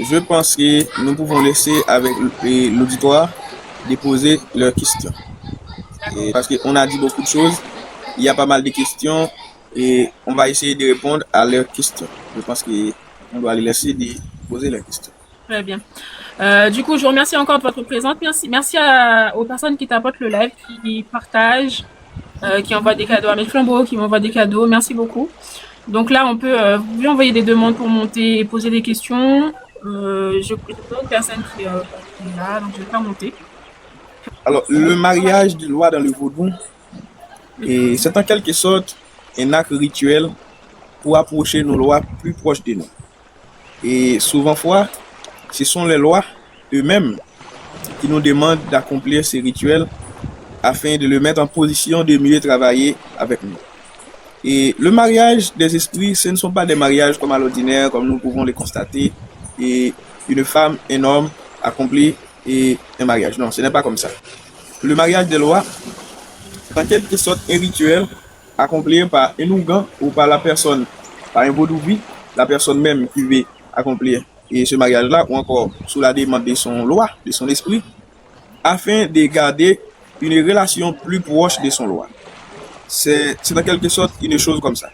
je pense que nous pouvons laisser avec l'auditoire déposer leurs questions. Et parce qu'on a dit beaucoup de choses, il y a pas mal de questions et on va essayer de répondre à leurs questions. Je pense qu'on doit les laisser poser leurs questions. Très bien. Du coup, je vous remercie encore de votre présence. Merci aux personnes qui tapotent le live, qui partagent, qui envoient des cadeaux à mes flambeaux, qui m'envoient des cadeaux. Merci beaucoup. Donc là, vous pouvez envoyer des demandes pour monter et poser des questions. Je vois une personne qui est là, donc je vais pas monter. Alors, le mariage de loi dans le vaudou, c'est en quelque sorte un acte rituel pour approcher nos lois plus proches de nous. Et souvent ce sont les lois eux-mêmes qui nous demandent d'accomplir ces rituels afin de le mettre en position de mieux travailler avec nous. Et le mariage des esprits, ce ne sont pas des mariages comme à l'ordinaire, comme nous pouvons les constater, et une femme, un homme accomplit et un mariage. Non, ce n'est pas comme ça. Le mariage des lois, c'est en quelque sorte un rituel accompli par un ougan ou par la personne, par un vaudouvi, la personne même qui veut accomplir et ce mariage-là, ou encore sous la demande de son loi, de son esprit, afin de garder une relation plus proche de son loi. C'est en quelque sorte une chose comme ça.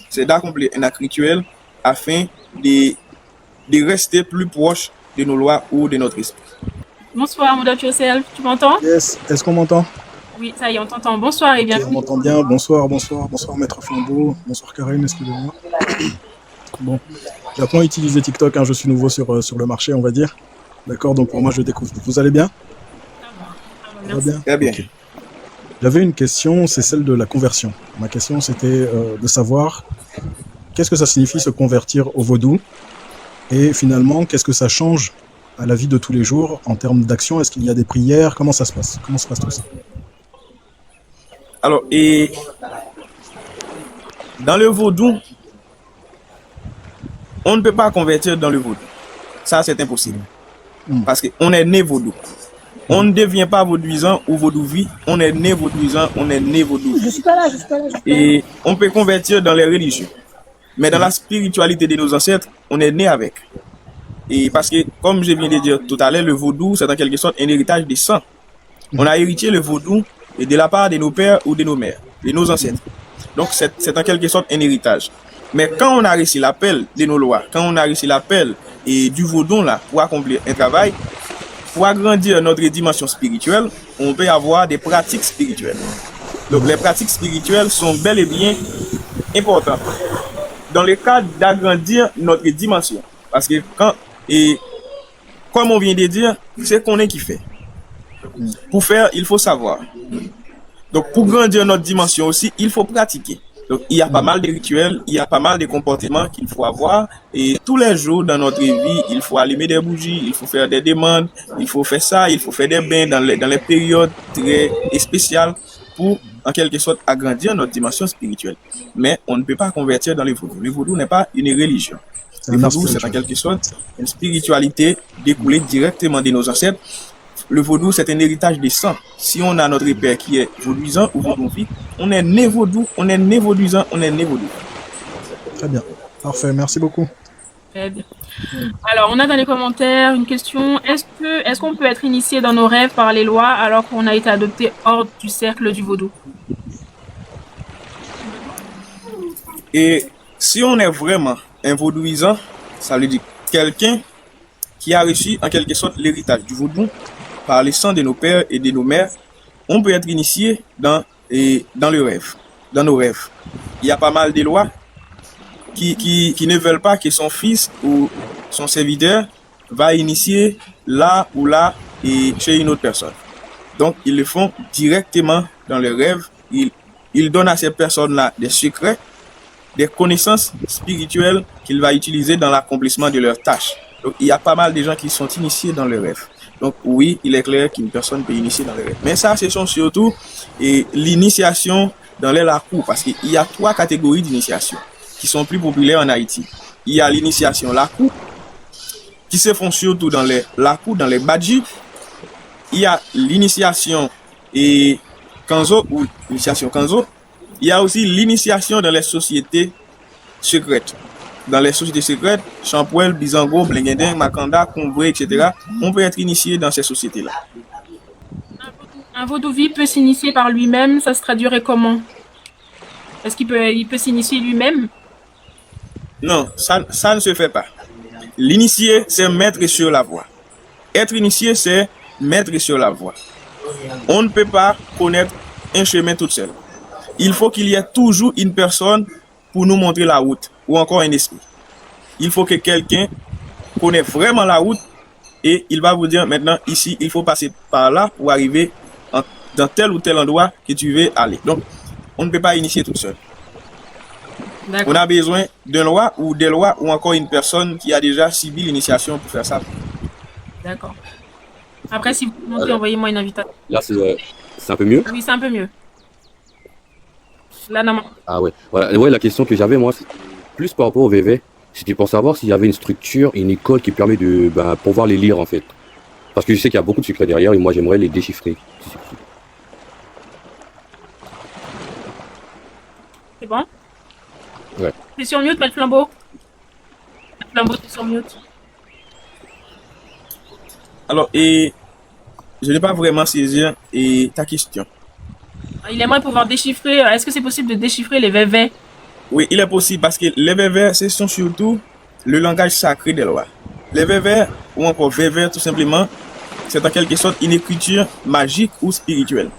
C'est d'accomplir un acte rituel afin de rester plus proche de nos lois ou de notre esprit. Bonsoir, Moudap Yourself, tu m'entends? Yes, est-ce qu'on m'entend? Oui, ça y est, on t'entend. Bonsoir et bienvenue. On m'entend bien, bonsoir Maître Flambeau, bonsoir Karine, excusez-moi. Bon, j'ai pas utilisé TikTok, je suis nouveau sur le marché, on va dire. D'accord, donc pour moi je découvre. Vous allez bien? Ça va bien? Très bien. Okay. J'avais une question, c'est celle de la conversion. Ma question c'était de savoir qu'est-ce que ça signifie se convertir au vaudou et finalement qu'est-ce que ça change à la vie de tous les jours en termes d'action. Est-ce qu'il y a des prières? Comment ça se passe? Comment se passe tout ça? Alors, et dans le vaudou, on ne peut pas convertir dans le vaudou. Ça, c'est impossible. Parce qu'on est né vaudou. On ne devient pas vaudouisant ou vaudouvi. On est né vaudouisant, on est né vaudou. Je suis pas là. Et on peut convertir dans les religions. Mais dans la spiritualité de nos ancêtres, on est né avec. Et parce que, comme je viens de dire tout à l'heure, le vaudou, c'est en quelque sorte un héritage des sang. On a hérité le vaudou de la part de nos pères ou de nos mères, de nos ancêtres. Donc, c'est en quelque sorte un héritage. Mais quand on a reçu l'appel de nos lois, quand on a reçu l'appel du vaudou là, pour accomplir un travail, pour agrandir notre dimension spirituelle, on peut avoir des pratiques spirituelles. Donc, les pratiques spirituelles sont bel et bien importantes dans le cadre d'agrandir notre dimension. Parce que comme on vient de dire, c'est qu'on est qui fait. Pour faire, il faut savoir. Donc, pour grandir notre dimension aussi, il faut pratiquer. Donc, il y a pas mal de rituels, il y a pas mal de comportements qu'il faut avoir. Et tous les jours dans notre vie, il faut allumer des bougies, il faut faire des demandes, il faut faire ça, il faut faire des bains dans les périodes très spéciales pour, en quelque sorte, agrandir notre dimension spirituelle. Mais on ne peut pas convertir dans le vaudou. Le vaudou n'est pas une religion. Le vaudou, c'est en quelque sorte une spiritualité découlée directement de nos ancêtres. Le vaudou, c'est un héritage des sangs. Si on a notre père qui est vaudouisant ou vaudouvi, on est né vaudou, on est né vaudouisant, on est né vaudou. Très bien. Parfait, merci beaucoup. Très bien. Alors, on a dans les commentaires une question. Est-ce qu'on peut être initié dans nos rêves par les lois alors qu'on a été adopté hors du cercle du vaudou? Et si on est vraiment un vaudouisant, ça veut dire quelqu'un qui a reçu en quelque sorte l'héritage du vaudou par le sang de nos pères et de nos mères, on peut être initié dans le rêve, dans nos rêves. Il y a pas mal de lois qui ne veulent pas que son fils ou son serviteur va initier là ou là et chez une autre personne. Donc, ils le font directement dans le rêve. Ils donnent à ces personnes-là des secrets, des connaissances spirituelles qu'il va utiliser dans l'accomplissement de leurs tâches. Donc, il y a pas mal de gens qui sont initiés dans le rêve. Donc, oui, il est clair qu'une personne peut initier dans le rêve. Mais ça, ce sont surtout l'initiation dans les lakou, parce qu'il y a 3 catégories d'initiation qui sont plus populaires en Haïti. Il y a l'initiation lakou, qui se font surtout dans les lakou, dans les badji. Il y a l'initiation kanzo ou l'initiation kanzo. Il y a aussi l'initiation dans les sociétés secrètes. dans les sociétés secrètes, Champouel, Bizango, Blenguendin, Makanda, Combré, etc., on peut être initié dans ces sociétés-là. Un vaudouvi peut s'initier par lui-même, ça se traduirait comment? Est-ce il peut s'initier lui-même? Non, ça ne se fait pas. L'initié, c'est mettre sur la voie. Être initié, c'est mettre sur la voie. On ne peut pas connaître un chemin tout seul. Il faut qu'il y ait toujours une personne pour nous montrer la route, ou encore un esprit. Il faut que quelqu'un connaisse vraiment la route et il va vous dire maintenant, ici, il faut passer par là pour arriver dans tel ou tel endroit que tu veux aller. Donc, on ne peut pas initier tout seul. On a besoin d'un loi ou des lois ou encore une personne qui a déjà subi l'initiation pour faire ça. D'accord. Après, si vous montez, envoyez-moi une invitation. Là, c'est un peu mieux? Oui, c'est un peu mieux. Là, non. Ah ouais. Voilà. Ouais, la question que j'avais, moi, c'est plus par rapport au VV. C'était pour savoir s'il y avait une structure, une école qui permet de pouvoir les lire, en fait. Parce que je sais qu'il y a beaucoup de secrets derrière et moi, j'aimerais les déchiffrer. C'est bon? Ouais. T'es sur mute, Maître Flambeau? Flambeau, t'es sur mute. Alors, je n'ai pas vraiment saisi ta question. Il aimerait pouvoir déchiffrer. Est-ce que c'est possible de déchiffrer les VV? Oui, il est possible parce que les VV, ce sont surtout le langage sacré des lois. Les VV, ou encore VV tout simplement, c'est en quelque sorte une écriture magique ou spirituelle.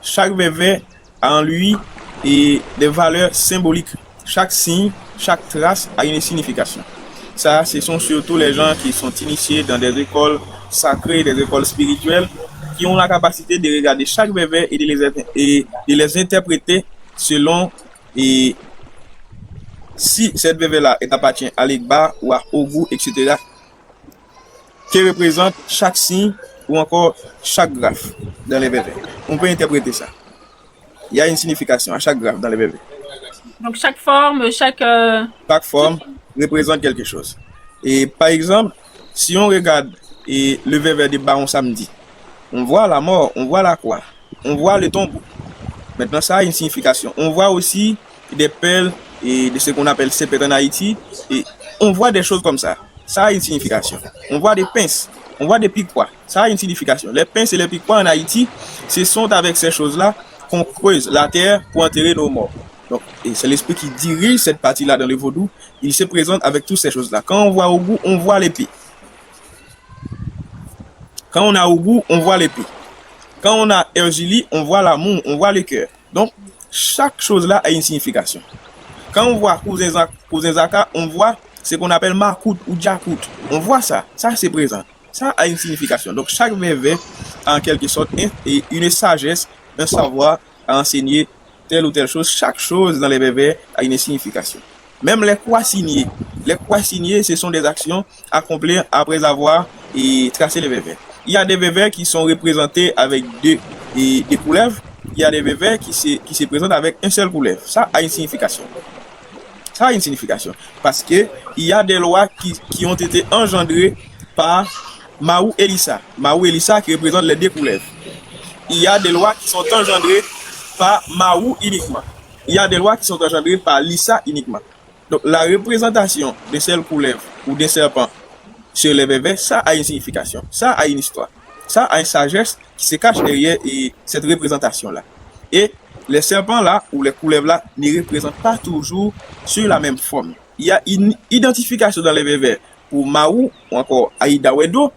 Chaque VV a en lui des valeurs symboliques. Chaque signe, chaque trace a une signification. Ça, ce sont surtout les gens qui sont initiés dans des écoles sacrées, des écoles spirituelles, qui ont la capacité de regarder chaque VV et de les interpréter selon si cette VV-là appartient à l'Egba ou à Ogu, etc., qui représente chaque signe ou encore chaque graphe dans les VV. On peut interpréter ça. Il y a une signification à chaque graphe dans les VV. Donc chaque forme, chaque forme représente quelque chose. Et par exemple, si on regarde le VV de Baron Samedi, on voit la mort, on voit la croix, on voit le tombeau. Maintenant, ça a une signification. On voit aussi des pelles et de ce qu'on appelle sepet en Haïti. Et on voit des choses comme ça. Ça a une signification. On voit des pinces, on voit des pique-pois. Ça a une signification. Les pinces et les pique-pois en Haïti, ce sont avec ces choses-là qu'on creuse la terre pour enterrer nos morts. Donc, et c'est l'esprit qui dirige cette partie-là dans le vaudou. Il se présente avec toutes ces choses-là. Quand on voit Ogu, on voit l'épée. Quand on a Ogu, on voit l'épée. Quand on a Ergili, on voit l'amour, on voit le cœur. Donc, chaque chose-là a une signification. Quand on voit Cousin Zaka, on voit ce qu'on appelle Makout ou Djakout. On voit ça. Ça, c'est présent. Ça a une signification. Donc, chaque VV a en quelque sorte une sagesse, un savoir à enseigner telle ou telle chose. Chaque chose dans les VV a une signification. Même les croix signées. Les croix signées, ce sont des actions accomplies après avoir tracé les VV. Il y a des VV qui sont représentés avec des couleuvres. Il y a des VV qui se présentent avec un seul couleuvre. Ça a une signification. Ça a une signification. Parce que il y a des lois qui ont été engendrées par Mahou Elissa. Mahou Elissa qui représente les deux couleuvres. Il y a des lois qui sont engendrées par Mahou uniquement. Il y a des lois qui sont engendrées par Lissa uniquement. Donc la représentation de cette couleuvre ou des serpents sur les VV, ça a une signification. Ça a une histoire. Ça a une sagesse qui se cache derrière cette représentation-là. Et les serpents-là ou les couleuvres-là ne représentent pas toujours sur la même forme. Il y a une identification dans les VV pour Mahou ou encore Aïda Wedo.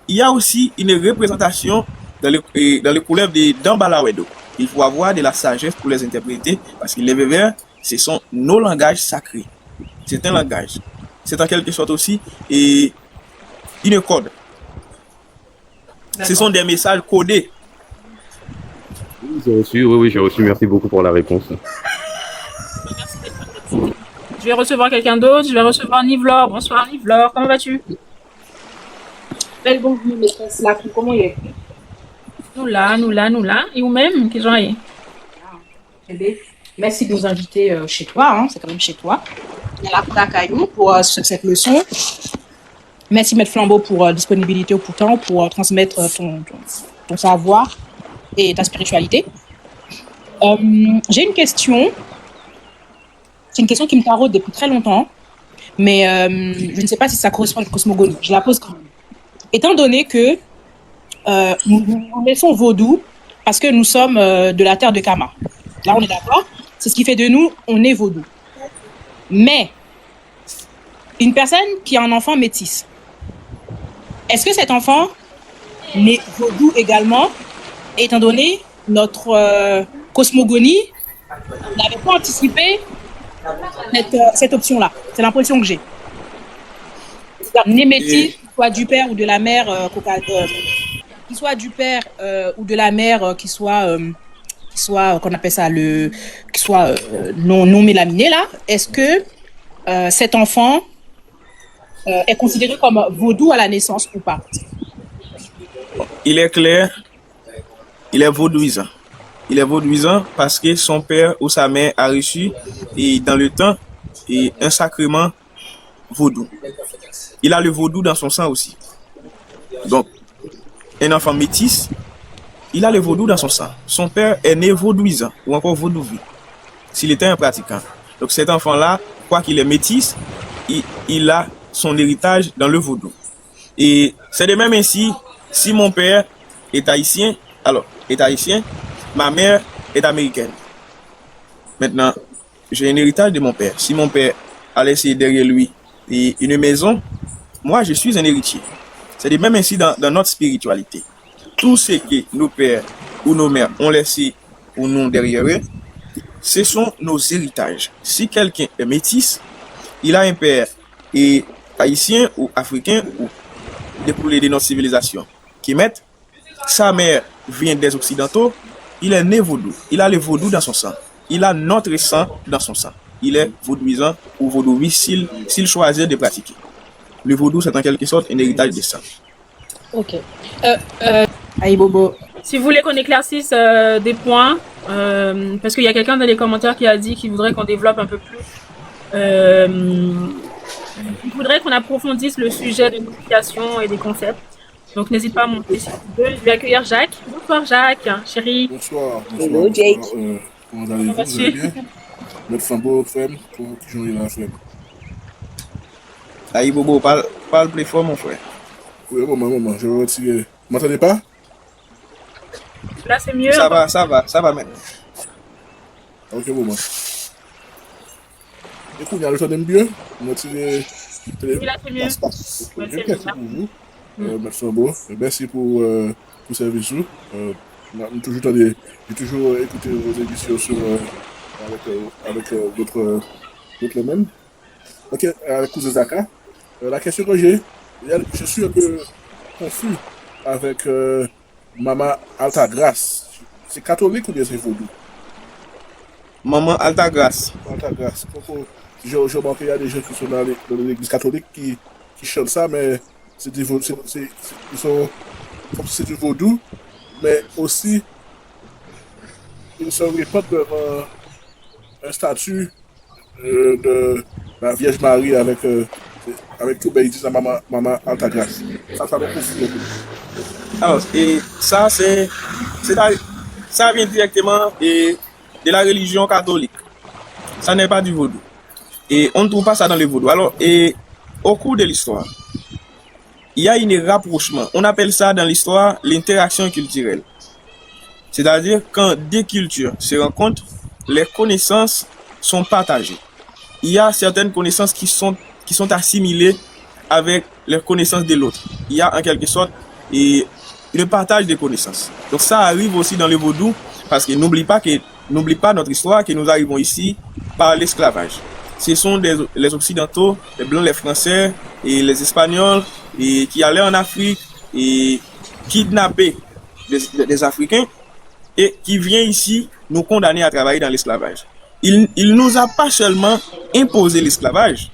Il y a aussi une représentation dans les couleuvres d'Ambalawedo. Il faut avoir de la sagesse pour les interpréter parce que les VV, ce sont nos langages sacrés. C'est un langage. C'est en quelque sorte aussi une code. Ce sont des messages codés. Oui, j'ai reçu. Oui, j'ai reçu. Merci beaucoup pour la réponse. Je vais recevoir quelqu'un d'autre. Je vais recevoir Nivlor. Bonsoir Nivlor. Comment vas-tu? Belle bonjour, maîtresse là. Comment il est? Nous là. Et vous-même, quel genre est? Merci de nous inviter chez toi. Hein. C'est quand même chez toi. Il y a la Caillou pour cette leçon. Merci Maître Flambeau pour disponibilité pour temps, pour transmettre ton savoir et ta spiritualité. J'ai une question. C'est une question qui me taraude depuis très longtemps. mais je ne sais pas si ça correspond à la cosmogonie. Je la pose quand même. Étant donné que nous laissons vaudou parce que nous sommes de la terre de Kama. Là, on est d'accord. C'est ce qui fait de nous, on est vaudou. Mais une personne qui a un enfant métis, est-ce que cet enfant n'est vaudou également, étant donné notre cosmogonie n'avait pas anticipé cette option-là? C'est l'impression que j'ai. Né métis, soit du père ou de la mère, qui soit du père ou de la mère, qui soit qu'on appelle ça qui soit non mélaminé là. Est-ce que cet enfant est considéré comme vaudou à la naissance ou pas? Il est clair, il est vaudouisant. Il est vaudouisant parce que son père ou sa mère a reçu et dans le temps un sacrement vaudou. Il a le vaudou dans son sang aussi. Donc, un enfant métis, il a le vaudou dans son sang. Son père est né vaudouisant ou encore vaudouvi, s'il était un pratiquant. Donc cet enfant-là, quoi qu'il est métis, il a son héritage dans le vaudou. Et c'est de même ainsi, si mon père est haïtien, ma mère est américaine. Maintenant, j'ai un héritage de mon père. Si mon père a laissé derrière lui une maison, moi je suis un héritier. C'est de même ainsi dans notre spiritualité. Tout ce que nos pères ou nos mères ont laissé pour nous derrière eux, ce sont nos héritages. Si quelqu'un est métis, il a un père haïtien ou africain ou découlé de notre civilisation qui met sa mère vient des occidentaux, il est né vaudou. Il a le vaudou dans son sang. Il a notre sang dans son sang. Il est vaudouisant ou vaudouvi s'il choisit de pratiquer. Le vaudou, c'est en quelque sorte un héritage de sang. Ok. Aïe Bobo. Si vous voulez qu'on éclaircisse des points, parce qu'il y a quelqu'un dans les commentaires qui a dit qu'il voudrait qu'on développe un peu plus. Il voudrait qu'on approfondisse le sujet de l'éducation et des concepts. Donc n'hésite pas à monter si tu veux. Je vais accueillir Jacques. Bonsoir Jacques, chérie. Bonsoir. Hello Jake. Comment allez-vous? Vous allez bien? Notre Flambeau, Femme, pour toujours la Femme. Aïe Bobo, parle plus fort mon frère. Oui, maman, je vais retirer. Vous m'entendez pas? Là c'est mieux. Ça va maintenant. Ok, maman. Écoute, il y a le temps de mieux. On va tirer. Oui, là c'est mieux. Merci pour vous. Notre Flambeau. Merci pour ces visuels. J'ai toujours écouté vos émissions avec d'autres mêmes. Ok, avec Cousin Zaka. La question que j'ai, je suis un peu confus avec Maman Altagrace. C'est catholique ou bien c'est vaudou? Maman Altagrace. Altagrace. Je remarque qu'il y a des gens qui sont dans l'église catholique qui chantent ça, mais c'est du vaudou, ils sont comme si c'est du vaudou, mais aussi ils se répètent devant un statut de la Vierge Marie avec tout, ben ils disent à Maman Altagrace. Ça me confie. Alors, et ça vient directement de la religion catholique. Ça n'est pas du vaudou. Et on ne trouve pas ça dans le vaudou. Alors, et au cours de l'histoire, il y a un rapprochement. On appelle ça dans l'histoire l'interaction culturelle. C'est-à-dire quand deux cultures se rencontrent, les connaissances sont partagées. Il y a certaines connaissances qui sont assimilées avec les connaissances de l'autre. Il y a en quelque sorte le partage des connaissances. Donc ça arrive aussi dans le vaudou, parce que n'oublie pas notre histoire, que nous arrivons ici par l'esclavage. Ce sont les Occidentaux, les Blancs, les Français et les Espagnols qui allaient en Afrique et kidnapper des Africains et qui viennent ici nous condamner à travailler dans l'esclavage. Il nous a pas seulement imposé l'esclavage,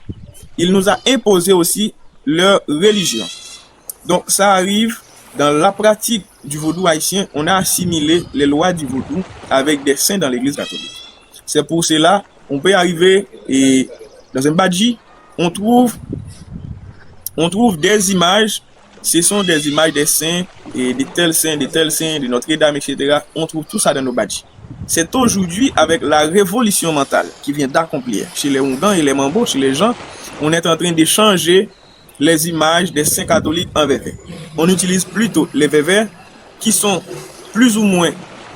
il nous a imposé aussi leur religion. Donc ça arrive dans la pratique du vaudou haïtien, on a assimilé les lois du vaudou avec des saints dans l'église catholique. C'est pour cela on peut arriver et dans un badji, on trouve des images, ce sont des images des saints et de tels saints, de Notre-Dame, etc. On trouve tout ça dans nos badji. c'est aujourd'hui avec la révolution mentale qui vient d'accomplir chez les Oungans et les Mambo, chez les gens, on est en train de changer les images des saints catholiques en vévé. On utilise plutôt les vévés qui sont plus ou moins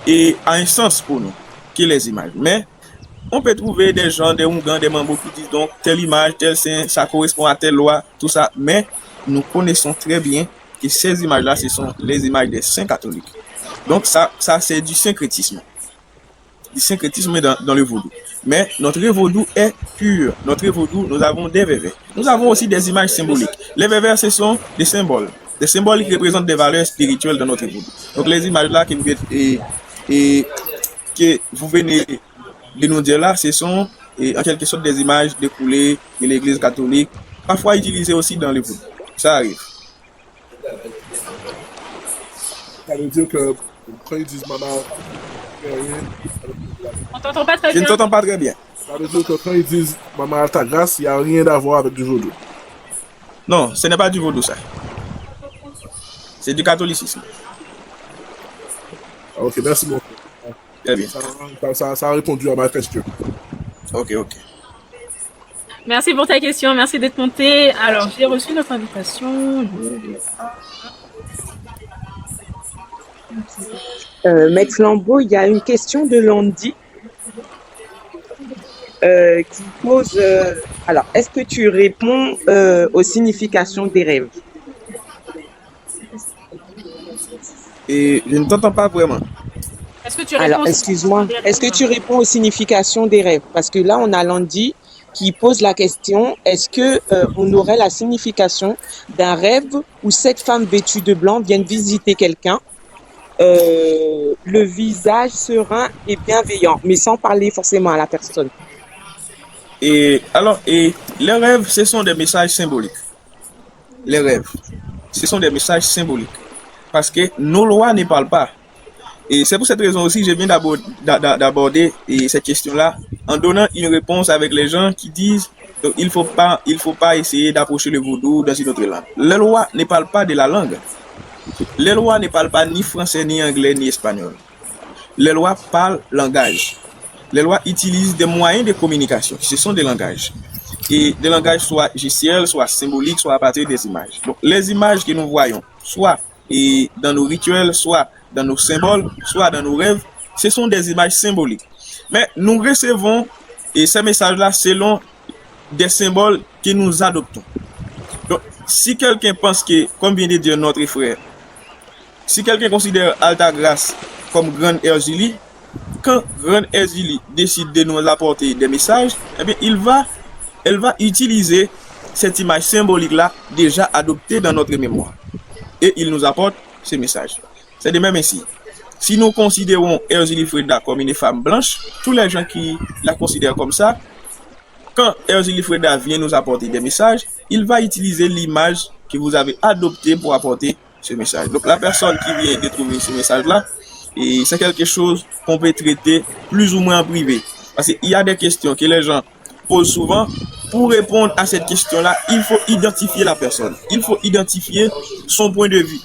et à un sens pour nous que les images. Mais on peut trouver des gens, des Oungans, des Mambo qui disent donc telle image, tel saint, ça correspond à telle loi, tout ça. Mais nous connaissons très bien que ces images-là, ce sont les images des saints catholiques. Donc ça c'est du syncrétisme. Du syncrétisme dans le vaudou. Mais notre vaudou est pur. Notre vaudou, nous avons des vévés. Nous avons aussi des images symboliques. Les vévés, ce sont des symboles. Des symboles qui représentent des valeurs spirituelles dans notre vaudou. Donc les images-là que vous venez de nous dire là, ce sont en quelque sorte des images découlées de l'église catholique, parfois utilisées aussi dans le vaudou. Ça arrive. Ça veut dire que quand ils disent maman, On t'entend pas très Je ne bien. t'entends pas très bien. ça veut dire que quand ils disent maman alta grâce, il n'y a rien à voir avec du vaudou. Non, ce n'est pas du vaudou ça. C'est du catholicisme. Ah, ok, merci beaucoup. Très bien. Ça a répondu à ma question. Ok. Merci pour ta question, merci d'être monté. Alors, j'ai reçu notre invitation. Maître Flambeau, il y a une question de Landy qui pose alors, est-ce que tu réponds aux significations des rêves? Et je ne t'entends pas vraiment. Est-ce que tu réponds Alors, excuse-moi, est-ce que tu réponds aux significations des rêves? Parce que là, on a Landy qui pose la question, est-ce que on aurait la signification d'un rêve où 7 femmes vêtues de blanc viennent visiter quelqu'un, le visage serein et bienveillant, mais sans parler forcément à la personne? Et les rêves, ce sont des messages symboliques. Les rêves, ce sont des messages symboliques. Parce que nos lois ne parlent pas. Et c'est pour cette raison aussi que je viens d'aborder cette question-là en donnant une réponse avec les gens qui disent donc, il faut pas essayer d'approcher le vaudou dans une autre langue. Les lois ne parlent pas de la langue. Les lois ne parlent pas ni français, ni anglais, ni espagnol. Les lois parlent langage. Les lois utilisent des moyens de communication. Ce sont des langages. Et des langages soit gestuels, soit symboliques, soit à partir des images. Donc les images que nous voyons, soit dans nos rituels, soit dans nos symboles, soit dans nos rêves, ce sont des images symboliques. Mais nous recevons ces messages-là selon des symboles que nous adoptons. Donc, si quelqu'un pense que, comme vient de dire notre frère, si quelqu'un considère Alta Grace comme Grande Erzulie, quand Grande Erzulie décide de nous apporter des messages, eh bien, elle va utiliser cette image symbolique-là déjà adoptée dans notre mémoire. Et il nous apporte ces messages. C'est de même ainsi. Si nous considérons Erzulie Freda comme une femme blanche, tous les gens qui la considèrent comme ça, quand Erzulie Freda vient nous apporter des messages, il va utiliser l'image que vous avez adoptée pour apporter ce message. Donc la personne qui vient de trouver ce message-là, et c'est quelque chose qu'on peut traiter plus ou moins en privé. Parce qu'il y a des questions que les gens posent souvent. Pour répondre à cette question-là, il faut identifier la personne. Il faut identifier son point de vue.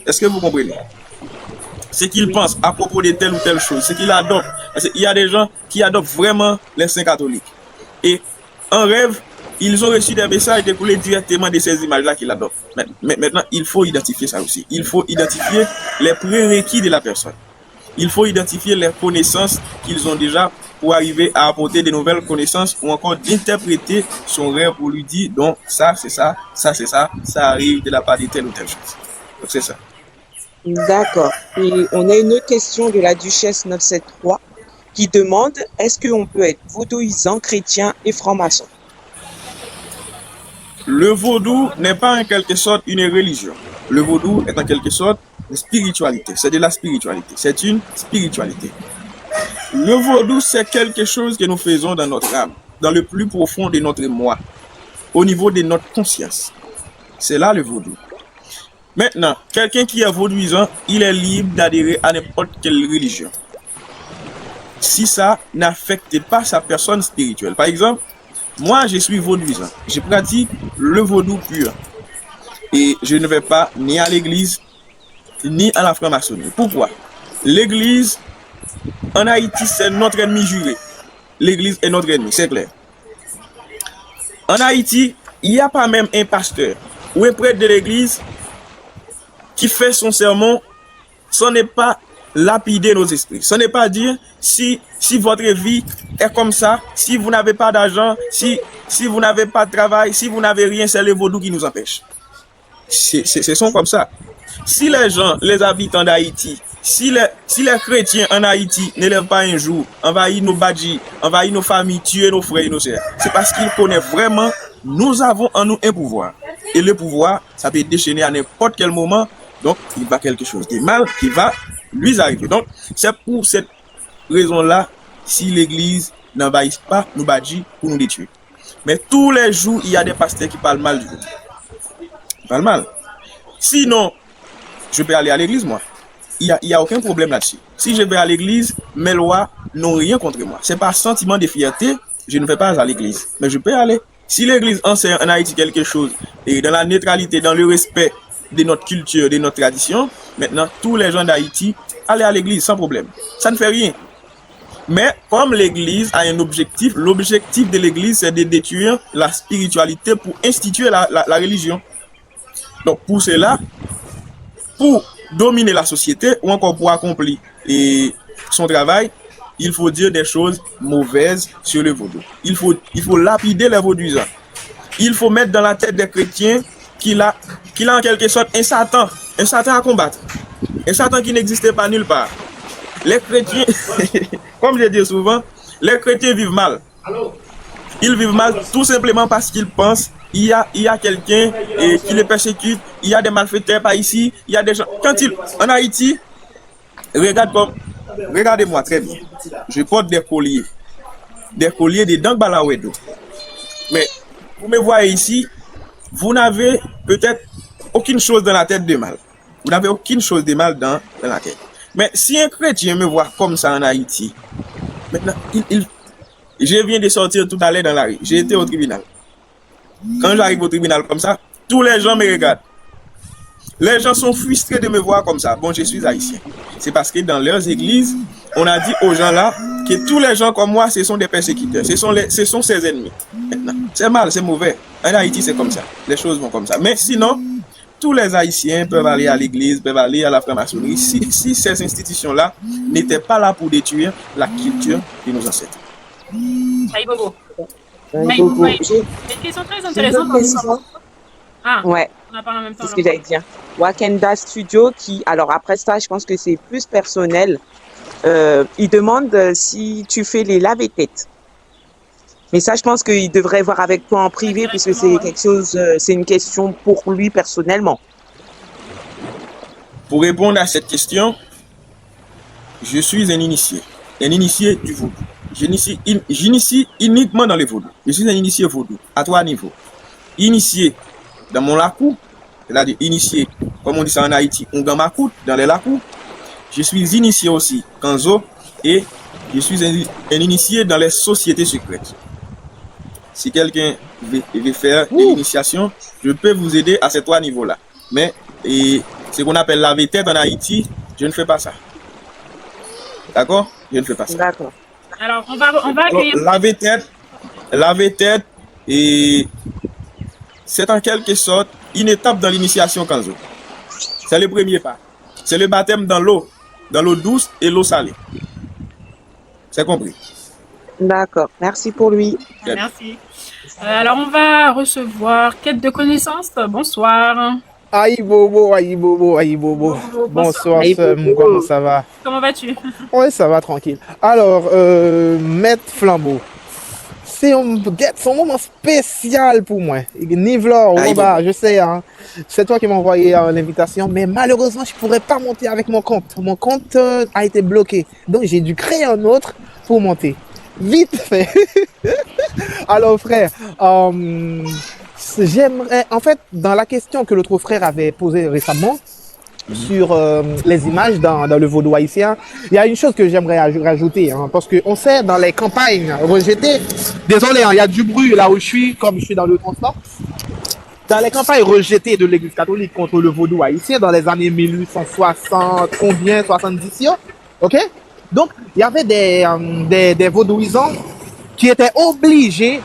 Est-ce que vous comprenez? Ce qu'il pense à propos de telle ou telle chose, ce qu'il adopte. Parce qu'il y a des gens qui adoptent vraiment les saints catholiques. Et en rêve, ils ont reçu des messages découlés directement de ces images-là qu'ils adoptent. Mais maintenant, il faut identifier ça aussi. Il faut identifier les prérequis de la personne. Il faut identifier les connaissances qu'ils ont déjà pour arriver à apporter de nouvelles connaissances ou encore d'interpréter son rêve pour lui dire donc ça c'est ça, ça c'est ça, ça arrive de la part de telle ou telle chose. Donc c'est ça. D'accord. Et on a une autre question de la Duchesse 973 qui demande est-ce qu'on peut être vaudouisant, chrétien et franc-maçon? Le vaudou n'est pas en quelque sorte une religion. Le vaudou est en quelque sorte une spiritualité. C'est de la spiritualité. C'est une spiritualité. Le vaudou, c'est quelque chose que nous faisons dans notre âme, dans le plus profond de notre moi, au niveau de notre conscience. C'est là le vaudou. Maintenant, quelqu'un qui est vaudouisant, il est libre d'adhérer à n'importe quelle religion. Si ça n'affecte pas sa personne spirituelle. Par exemple, moi je suis vaudouisant. Je pratique le vaudou pur. Et je ne vais pas ni à l'église, ni à la franc-maçonnerie. Pourquoi? L'église En Haïti, c'est notre ennemi juré. L'église est notre ennemi, c'est clair. En Haïti, il n'y a pas même un pasteur ou un prêtre de l'église qui fait son sermon, ce n'est pas lapider nos esprits. Ce n'est pas dire si votre vie est comme ça, si vous n'avez pas d'argent, si vous n'avez pas de travail, si vous n'avez rien, c'est les vaudous qui nous empêchent. Ce sont comme ça. Si les gens, les habitants d'Haïti, si les chrétiens en Haïti ne lèvent pas un jour, envahir nos badjis, envahir nos familles, tuer nos frères et nos sœurs, c'est parce qu'ils connaissent vraiment, nous avons en nous un pouvoir. Et le pouvoir, ça peut déchaîner à n'importe quel moment. Donc, il va quelque chose de mal qui va lui arriver. Donc, c'est pour cette raison-là, si l'église n'envahit pas nos badjis pour nous détruire. Mais tous les jours, il y a des pasteurs qui parlent mal du vaudou. Ils parlent mal. Sinon, je peux aller à l'église, moi. Il y a aucun problème là-dessus. Si je vais à l'église, mes lois n'ont rien contre moi. C'est par sentiment de fierté, je ne vais pas à l'église. Mais je peux aller. Si l'église enseigne en Haïti quelque chose, et dans la neutralité, dans le respect de notre culture, de notre tradition, maintenant, tous les gens d'Haïti, allez à l'église sans problème. Ça ne fait rien. Mais comme l'église a un objectif, l'objectif de l'église, c'est de détruire la spiritualité pour instituer la religion. Donc, pour cela, pour dominer la société ou encore pour accomplir son travail, il faut dire des choses mauvaises sur le vaudou. Il faut lapider les vaudouisants. Il faut mettre dans la tête des chrétiens qu'il a en quelque sorte un Satan à combattre. Un Satan qui n'existait pas nulle part. Les chrétiens, comme je dis souvent, les chrétiens vivent mal. Ils vivent mal tout simplement parce qu'ils pensent il y a quelqu'un qui les persécute, il y a des malfaiteurs par ici, il y a des gens. En Haïti, regardez-moi très bien. Je porte des colliers de Dangbalawedo. Mais vous me voyez ici, vous n'avez peut-être aucune chose dans la tête de mal. Vous n'avez aucune chose de mal dans la tête. Mais si un chrétien me voit comme ça en Haïti, maintenant, je viens de sortir tout à l'heure dans la rue. J'ai été au tribunal. Quand j'arrive au tribunal comme ça, tous les gens me regardent. Les gens sont frustrés de me voir comme ça. Bon, je suis haïtien. C'est parce que dans leurs églises, on a dit aux gens là que tous les gens comme moi, ce sont des persécuteurs. Ce sont ses ennemis. Maintenant, c'est mal, c'est mauvais. En Haïti, c'est comme ça. Les choses vont comme ça. Mais sinon, tous les Haïtiens peuvent aller à l'église, peuvent aller à la franc-maçonnerie si ces institutions-là n'étaient pas là pour détruire la culture de nos ancêtres. Aïe, Bobo. Bobo. Une question très intéressante. Ah, Ouais, on a parlé en même temps. c'est ce que j'allais dire. Wakanda Studio qui, alors après ça, je pense que c'est plus personnel. Il demande si tu fais les lave-têtes. Mais ça, je pense qu'il devrait voir avec toi en privé puisque c'est quelque chose, c'est une question pour lui personnellement. Pour répondre à cette question, je suis un initié du vaudou. J'initie uniquement dans le vaudou. Je suis un initié vaudou à 3 niveaux. Initié dans mon lakou, c'est-à-dire initié, comme on dit ça en Haïti, on gagne ma coute dans les lakou. Je suis initié aussi Kanzo et je suis un initié dans les sociétés secrètes. Si quelqu'un veut faire une initiation, je peux vous aider à ces 3 niveaux-là. Mais ce qu'on appelle laver tête en Haïti, je ne fais pas ça. D'accord? Je ne fais pas ça. D'accord. Alors, on va accueillir. Laver tête, et c'est en quelque sorte une étape dans l'initiation Kanzo. C'est le premier pas. C'est le baptême dans l'eau douce et l'eau salée. C'est compris? D'accord. Merci pour lui. Merci. Alors, on va recevoir quête de connaissances. Bonsoir. Aïe Bobo, aïe Bobo, aïe Bobo. Bonsoir, Aïe, Sam, Bobo. comment ça va? Comment vas-tu? Oui, ça va tranquille. Alors, Maître Flambeau, c'est un moment spécial pour moi. Nivlor, Aïe, Roba, je sais, hein, c'est toi qui m'as envoyé l'invitation, mais malheureusement, je ne pourrais pas monter avec mon compte. Mon compte a été bloqué, donc j'ai dû créer un autre pour monter. Vite fait. Alors, frère, j'aimerais, en fait, dans la question que l'autre frère avait posée récemment, sur les images dans le vaudou haïtien, il y a une chose que j'aimerais rajouter, hein, parce qu'on sait dans les campagnes rejetées, désolé, hein, il y a du bruit là où je suis, comme je suis dans le transport, dans les campagnes rejetées de l'Église catholique contre le vaudou haïtien dans les années 1860, combien, 70, ok? Donc, il y avait des vaudouisants qui étaient obligés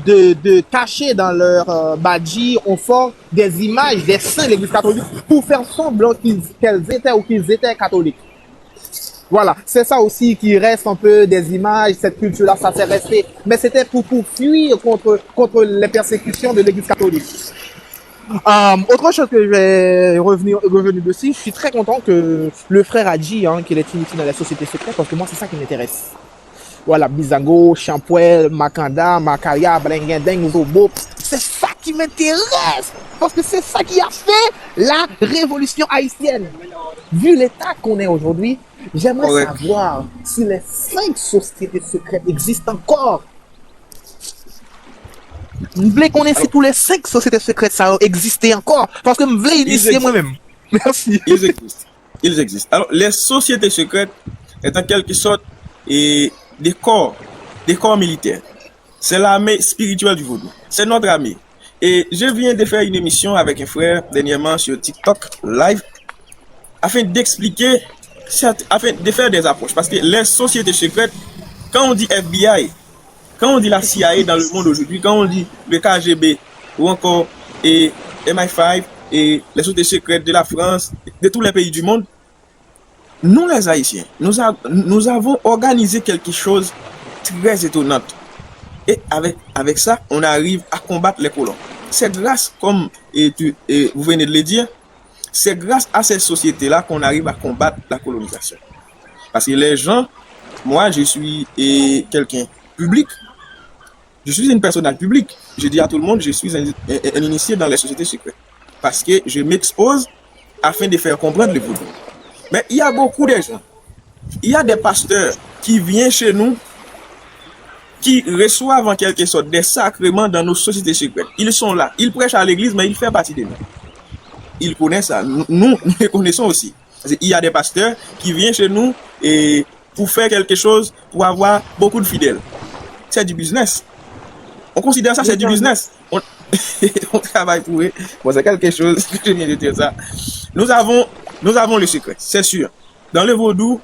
de cacher dans leur badge au fond des images des saints de l'Église catholique pour faire semblant qu'elles étaient ou qu'ils étaient catholiques. Voilà, c'est ça aussi qui reste un peu des images, cette culture-là, ça s'est resté. Mais c'était pour fuir contre les persécutions de l'Église catholique. Autre chose que je vais revenir dessus, je suis très content que le frère a dit qu'il est initié dans la société secrète parce que moi, c'est ça qui m'intéresse. Voilà, Bizango, Champouel, Makanda, Makaria, Blengendeng, Zobo. C'est ça qui m'intéresse. Parce que c'est ça qui a fait la révolution haïtienne. Vu l'état qu'on est aujourd'hui, j'aimerais savoir si les 5 sociétés secrètes existent encore. Je voulais connaître si tous les 5 sociétés secrètes ça existait encore. Parce que je voulais initier moi-même. Merci. Ils existent. Alors, les sociétés secrètes est en quelque sorte des corps militaires. C'est l'armée spirituelle du vaudou. C'est notre armée. Et je viens de faire une émission avec un frère dernièrement sur TikTok live afin d'expliquer, afin de faire des approches. Parce que les sociétés secrètes, quand on dit FBI, quand on dit la CIA dans le monde aujourd'hui, quand on dit le KGB ou encore MI5 et les sociétés secrètes de la France, de tous les pays du monde, nous les Haïtiens, nous avons organisé quelque chose de très étonnant. Et avec ça, on arrive à combattre les colons. C'est grâce, comme vous venez de le dire, c'est grâce à ces sociétés-là qu'on arrive à combattre la colonisation. Parce que les gens, moi je suis quelqu'un public, je suis une personne publique. Je dis à tout le monde, je suis un initié dans les sociétés secrètes. Parce que je m'expose afin de faire comprendre le vaudou. Mais il y a beaucoup de gens, il y a des pasteurs qui viennent chez nous, qui reçoivent en quelque sorte des sacrements dans nos sociétés secrètes. Ils sont là, ils prêchent à l'église, mais ils font partie de nous. Ils connaissent ça, nous les connaissons aussi. Il y a des pasteurs qui viennent chez nous et pour faire quelque chose, pour avoir beaucoup de fidèles. C'est du business. On considère ça, c'est du business. On travaille pour eux. Bon, c'est quelque chose, je viens de dire ça. Nous avons le secret, c'est sûr. Dans le vaudou,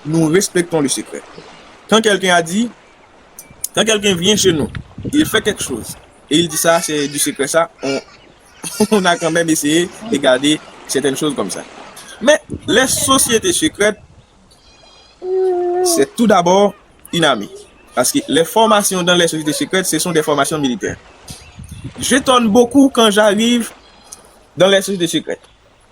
nous respectons le secret. Quand quelqu'un vient chez nous, il fait quelque chose, et il dit ça, c'est du secret, ça, on a quand même essayé de garder certaines choses comme ça. Mais les sociétés secrètes, c'est tout d'abord une armée. Parce que les formations dans les sociétés secrètes, ce sont des formations militaires. J'étonne beaucoup quand j'arrive dans les sociétés secrètes.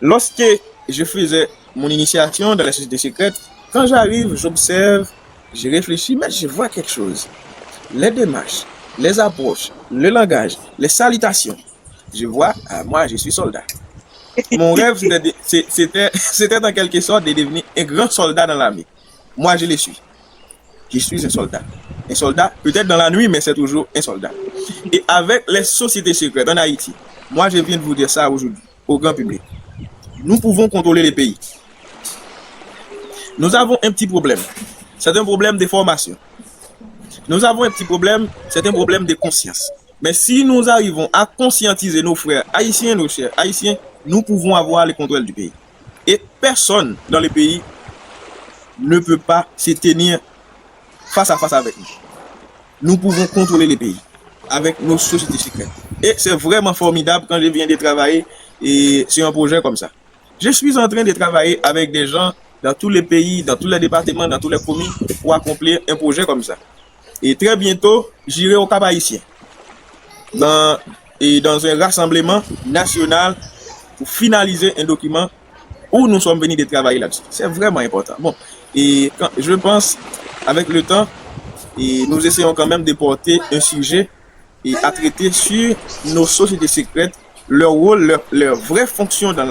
Lorsque je faisais mon initiation dans les sociétés secrètes, quand j'arrive, j'observe, je réfléchis, mais je vois quelque chose. Les démarches, les approches, le langage, les salutations. Je vois, moi je suis soldat. Mon rêve, c'était en quelque sorte de devenir un grand soldat dans l'armée. Moi je le suis. Je suis un soldat. Un soldat, peut-être dans la nuit, mais c'est toujours un soldat. Et avec les sociétés secrètes en Haïti, moi je viens de vous dire ça aujourd'hui, au grand public. Nous pouvons contrôler les pays. Nous avons un petit problème. C'est un problème de formation. Nous avons un petit problème, c'est un problème de conscience. Mais si nous arrivons à conscientiser nos frères haïtiens, nos chers haïtiens, nous pouvons avoir le contrôle du pays. Et personne dans le pays ne peut pas se tenir face à face avec nous. Nous pouvons contrôler les pays avec nos sociétés secrètes. Et c'est vraiment formidable quand je viens de travailler sur un projet comme ça. Je suis en train de travailler avec des gens dans tous les pays, dans tous les départements, dans tous les communes pour accomplir un projet comme ça. Et très bientôt, j'irai au Cap Haïtien dans un rassemblement national pour finaliser un document où nous sommes venus de travailler là-dessus. C'est vraiment important. Bon, et je pense, avec le temps, nous essayons quand même de porter un sujet à traiter sur nos sociétés secrètes, leur rôle, leur vraie fonction dans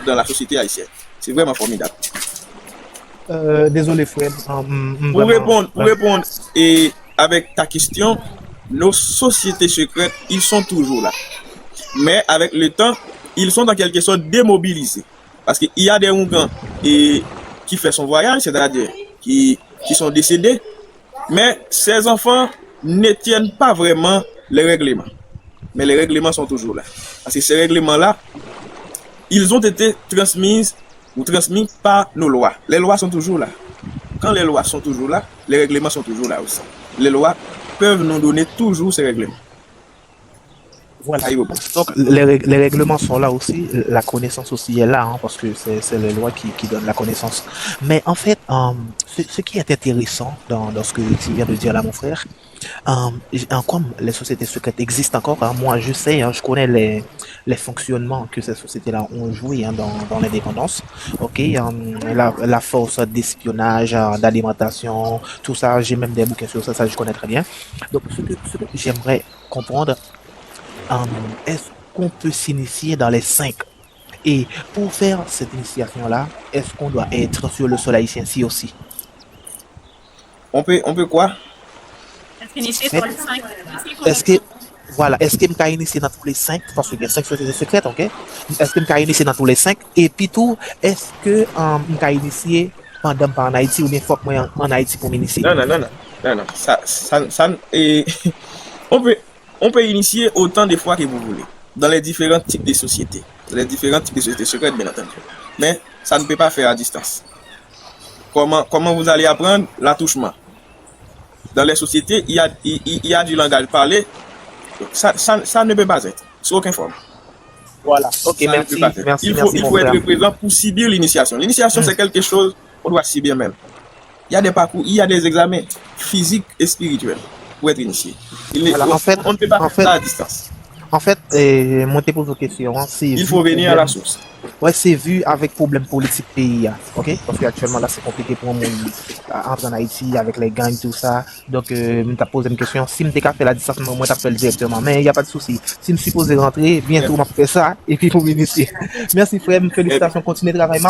la société haïtienne. C'est vraiment formidable. Désolé, Fred. Pour répondre et avec ta question, nos sociétés secrètes, ils sont toujours là. Mais avec le temps, ils sont en quelque sorte démobilisés. Parce qu'il y a des Ougans qui font son voyage, c'est-à-dire qui sont décédés. Mais ces enfants ne tiennent pas vraiment les règlements. Mais les règlements sont toujours là. Parce que ces règlements-là, ils ont été transmis par nos lois. Les lois sont toujours là. quand les lois sont toujours là, les règlements sont toujours là aussi. Les lois peuvent nous donner toujours ces règlements. Voilà. Aïe, Bobo. Donc, les règlements sont là aussi, la connaissance aussi est là, hein, parce que c'est les lois qui donnent la connaissance. Mais en fait, ce qui est intéressant dans ce que tu viens de dire là, mon frère, comme les sociétés secrètes existent encore, hein, moi je sais, hein, je connais les fonctionnements que ces sociétés-là ont joué, hein, dans l'indépendance. Ok, la force d'espionnage, d'alimentation, tout ça, j'ai même des bouquins sur ça, ça je connais très bien. Donc, ce que j'aimerais comprendre, est-ce qu'on peut s'initier dans les 5? Et pour faire cette initiation-là, est-ce qu'on doit être sur le sol haïtien si aussi? On peut quoi? Être initié sur les 5. Est-ce que, voilà, est-ce que je peux initier dans tous les 5? Parce qu'il y a 5 sociétés secrètes, ok? Est-ce que je peux initier dans tous les 5? Et puis tout, est-ce que je peux initier pendant en Haïti ou bien faut que moi en Haïti pour m'initier? Non. Et on peut initier autant de fois que vous voulez, dans les différents types de sociétés. Les différents types de sociétés secrètes, bien entendu. Mais ça ne peut pas faire à distance. Comment vous allez apprendre l'attouchement? Dans les sociétés, il y a du langage parlé. Ça ne peut pas être, sous aucune forme. Voilà, ok, Ça ne peut pas être. merci, Il mon faut frère. être présent pour subir l'initiation. L'initiation, c'est quelque chose qu'on doit subir même. Il y a des parcours, il y a des examens physiques et spirituels pour être initié. Voilà, On ne peut pas faire ça à distance. En fait, moi te pose une question, hein, c'est Il vu faut venir à la source. Ouais, c'est vu avec problème politique pays, hein, ok? Parce qu'actuellement là, c'est compliqué pour moi entrer en Haïti avec les gangs, tout ça. Donc, je t'ai posé une question. Si je t'ai fait la distance, moi, t'appelle directement. Mais il n'y a pas de souci. Si je suis supposé rentrer, bientôt, on fait ça et puis pour m'initier. Merci, frère. Félicitations. Continuez de travailler.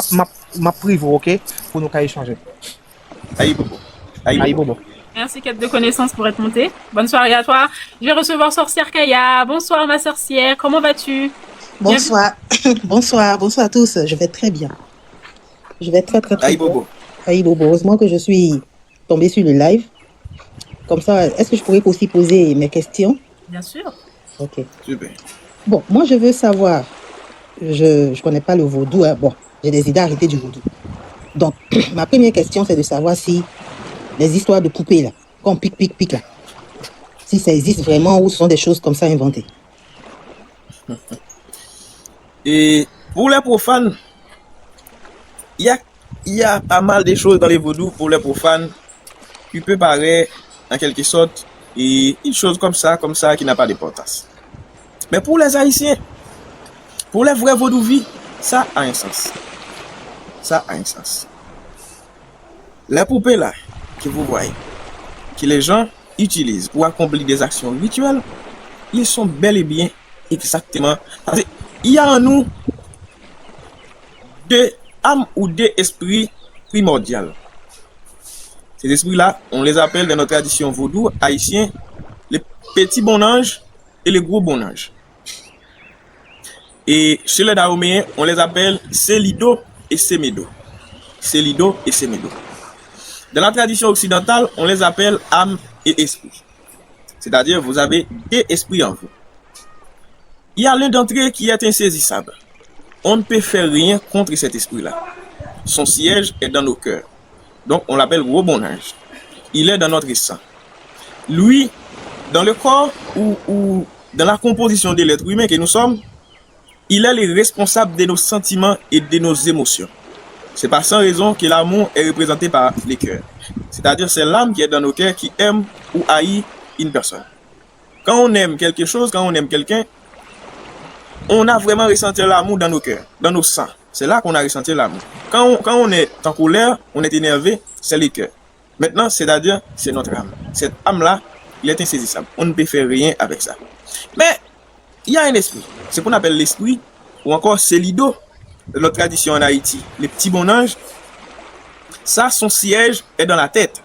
Ma prive, ok? Pour nous échanger. Aïe, Bobo. Aïe, Bobo. Merci, quête de connaissances pour être montée. Bonne soirée à toi. Je vais recevoir Sorcière Kaya. Bonsoir, ma sorcière. Comment vas-tu? Bonsoir. Bonsoir à tous. Je vais très bien. Je vais très Aïe, bien. Bobo. Aïe Bobo. Heureusement que je suis tombée sur le live. Comme ça, est-ce que je pourrais aussi poser mes questions? Bien sûr. Ok. Super. Bon, moi je veux savoir. Je connais pas le vaudou. Hein. Bon, j'ai des idées d'arrêter du vaudou. Donc, ma première question, c'est de savoir si les histoires de poupées là, qu'on pique là, si ça existe vraiment ou ce sont des choses comme ça inventées. Et pour les profanes, il y a pas mal de choses dans les vaudous pour les profanes qui peut paraître en quelque sorte et une chose comme ça qui n'a pas d'importance. Mais pour les Haïtiens, pour les vrais vaudouvis, ça a un sens. Ça a un sens. Les poupées là, que vous voyez, que les gens utilisent pour accomplir des actions rituelles, ils sont bel et bien exactement... Il y a en nous deux âmes ou deux esprits primordiaux. Ces esprits-là, on les appelle dans notre tradition vaudou haïtien les petits bons anges et les gros bons anges. Et chez les Dahoméens, on les appelle Célido et Sémédo. Célido et Sémédo. Dans la tradition occidentale, on les appelle âme et esprit. C'est-à-dire, vous avez deux esprits en vous. Il y a l'un d'entre eux qui est insaisissable. On ne peut faire rien contre cet esprit-là. Son siège est dans nos cœurs. Donc, on l'appelle gros bon ange. Il est dans notre sang. Lui, dans le corps ou dans la composition de l'être humain que nous sommes, il est le responsable de nos sentiments et de nos émotions. C'est pas sans raison que l'amour est représenté par les cœurs. C'est-à-dire, c'est l'âme qui est dans nos cœurs qui aime ou haït une personne. Quand on aime quelque chose, quand on aime quelqu'un, on a vraiment ressenti l'amour dans nos cœurs, dans nos sangs. C'est là qu'on a ressenti l'amour. Quand on est en colère, on est énervé, c'est les cœurs. Maintenant, c'est-à-dire, c'est notre âme. Cette âme-là, il est insaisissable. On ne peut faire rien avec ça. Mais, il y a un esprit. C'est ce qu'on appelle l'esprit, ou encore Célido, de notre tradition en Haïti. Les petits bons anges, ça, son siège est dans la tête.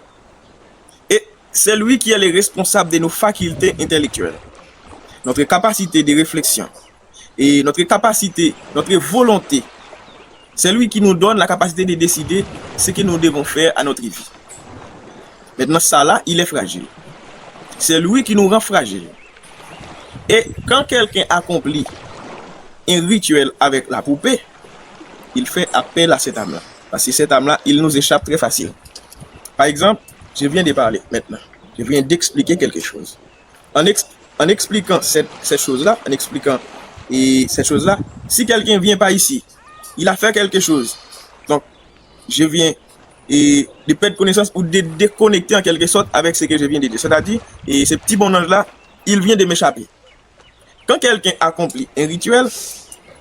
Et c'est lui qui est le responsable de nos facultés intellectuelles. Notre capacité de réflexion. Et notre capacité, notre volonté, c'est lui qui nous donne la capacité de décider ce que nous devons faire à notre vie. Maintenant, ça là, il est fragile. C'est lui qui nous rend fragile. Et quand quelqu'un accomplit un rituel avec la poupée, il fait appel à cette âme-là. Parce que cette âme-là, il nous échappe très facile. Par exemple, je viens de parler maintenant. Je viens d'expliquer quelque chose. En expliquant cette chose-là, si quelqu'un vient pas ici, il a fait quelque chose. Donc, je viens de perdre connaissance ou de déconnecter en quelque sorte avec ce que je viens de dire. C'est-à-dire, et ce petit bon ange-là, il vient de m'échapper. Quand quelqu'un accomplit un rituel,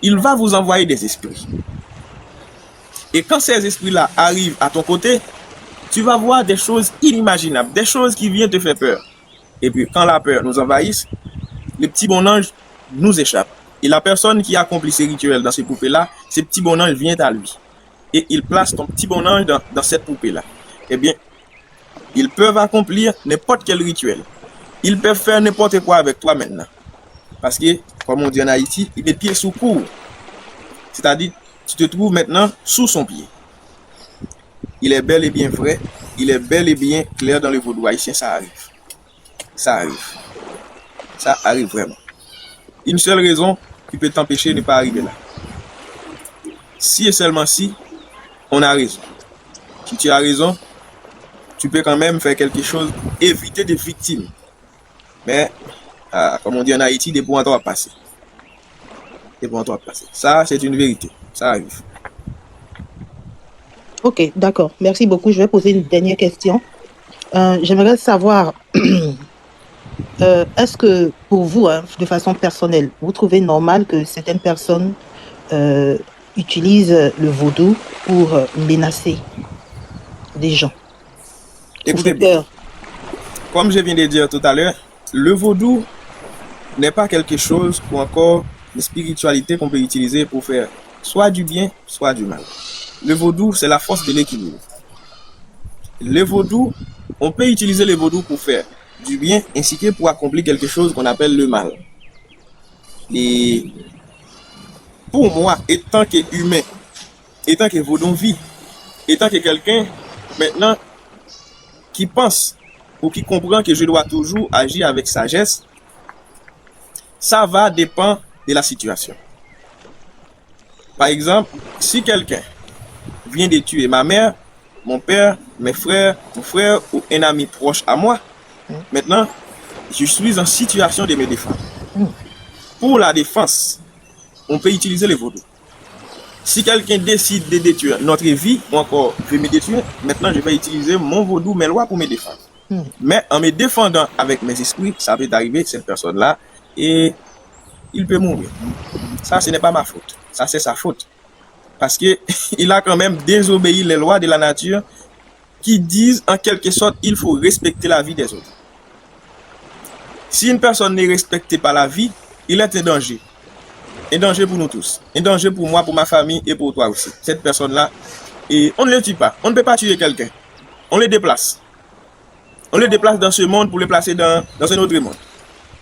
il va vous envoyer des esprits. Et quand ces esprits-là arrivent à ton côté, tu vas voir des choses inimaginables, des choses qui viennent te faire peur. Et puis, quand la peur nous envahisse, le petit bon ange nous échappe. Et la personne qui accomplit ces rituels dans ces poupées-là, ce petit bon ange vient à lui. Et il place ton petit bon ange dans cette poupée-là. Eh bien, ils peuvent accomplir n'importe quel rituel. Ils peuvent faire n'importe quoi avec toi maintenant. Parce que, comme on dit en Haïti, il met pied sous cour. C'est-à-dire, tu te trouves maintenant sous son pied. Il est bel et bien vrai, il est bel et bien clair dans le vaudou haïtien, ça arrive. Ça arrive. Ça arrive vraiment. Une seule raison qui peut t'empêcher de ne pas arriver là. Si et seulement si, on a raison. Si tu as raison, tu peux quand même faire quelque chose pour éviter des victimes. Mais, comme on dit en Haïti, des bons temps à passer. Des bons temps à passer. Ça, c'est une vérité. Ça arrive. Ok, d'accord. Merci beaucoup. Je vais poser une dernière question. J'aimerais savoir, est-ce que pour vous, hein, de façon personnelle, vous trouvez normal que certaines personnes utilisent le vaudou pour menacer des gens? Écoutez bien, comme je viens de dire tout à l'heure, le vaudou n'est pas quelque chose ou encore une spiritualité qu'on peut utiliser pour faire soit du bien, soit du mal. Le vaudou, c'est la force de l'équilibre. Le vaudou, on peut utiliser le vaudou pour faire du bien ainsi que pour accomplir quelque chose qu'on appelle le mal. Et pour moi, étant qu'humain, étant que vaudou vit, étant que quelqu'un maintenant qui pense ou qui comprend que je dois toujours agir avec sagesse, ça va dépendre de la situation. Par exemple, si quelqu'un vient de tuer ma mère, mon père, mes frères, mon frère ou un ami proche à moi, maintenant, je suis en situation de me défendre. Pour la défense, on peut utiliser le vaudou. Si quelqu'un décide de détruire notre vie, ou encore veut me détruire, maintenant je vais utiliser mon vaudou, mes lois pour me défendre. Mais en me défendant avec mes esprits, ça peut arriver, cette personne-là, et il peut mourir. Ça, ce n'est pas ma faute. Ça, c'est sa faute. Parce qu'il a quand même désobéi les lois de la nature qui disent en quelque sorte il faut respecter la vie des autres. Si une personne ne respecte pas la vie, il est un danger. Un danger pour nous tous. Un danger pour moi, pour ma famille et pour toi aussi. Cette personne-là, et on ne le tue pas. On ne peut pas tuer quelqu'un. On le déplace. On le déplace dans ce monde pour le placer dans un autre monde.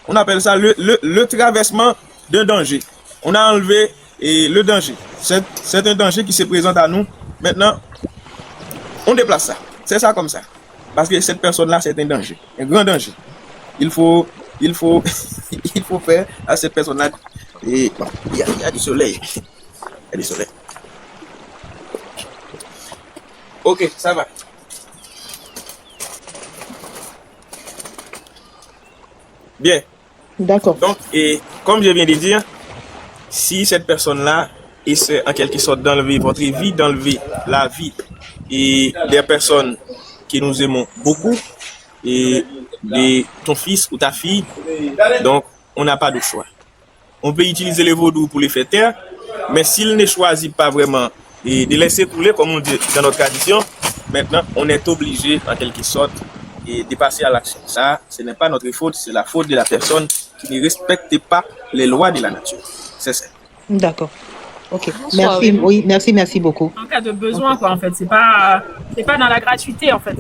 On appelle ça le traversement d'un danger. On a enlevé le danger. C'est un danger qui se présente à nous. Maintenant, on déplace ça. C'est ça comme ça. Parce que cette personne-là, c'est un danger. Un grand danger. Il faut faire à cette personne-là. Et bon, il y a du soleil. Il y a du soleil. Ok, ça va. Bien. D'accord. Donc, et comme je viens de dire, si cette personne-là essaie en quelque sorte d'enlever votre vie, d'enlever la vie et des personnes que nous aimons beaucoup, et ton fils ou ta fille, donc on n'a pas de choix. On peut utiliser les vaudous pour les faire taire, mais s'il ne choisit pas vraiment et de laisser couler, comme on dit dans notre tradition, maintenant on est obligé en quelque sorte de passer à l'action. Ça, ce n'est pas notre faute, c'est la faute de la personne qui ne respecte pas les lois de la nature. C'est ça. D'accord. Ok. Merci. Oui, merci beaucoup. En cas de besoin, quoi, en fait. C'est pas dans la gratuité, en fait.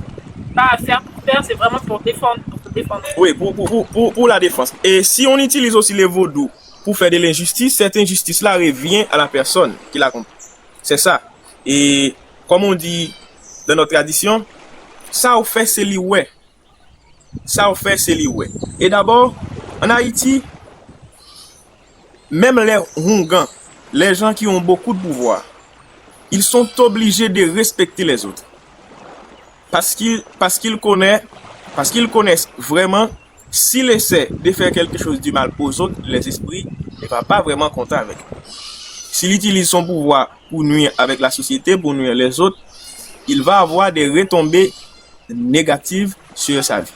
Pas à faire pour faire, c'est vraiment pour défendre, pour te défendre. Oui, pour la défense. Et si on utilise aussi les vaudous pour faire de l'injustice, cette injustice-là revient à la personne qui l'a compris. C'est ça. Et comme on dit dans notre tradition, ça a fait c'est l'oué. Ça a fait c'est l'oué. Et d'abord, en Haïti, même les Hongans, les gens qui ont beaucoup de pouvoir, ils sont obligés de respecter les autres. parce qu'ils connaissent vraiment, s'il essaie de faire quelque chose du mal aux autres, les esprits ne vont pas vraiment compter avec. S'il utilise son pouvoir pour nuire avec la société, pour nuire les autres, il va avoir des retombées négatives sur sa vie.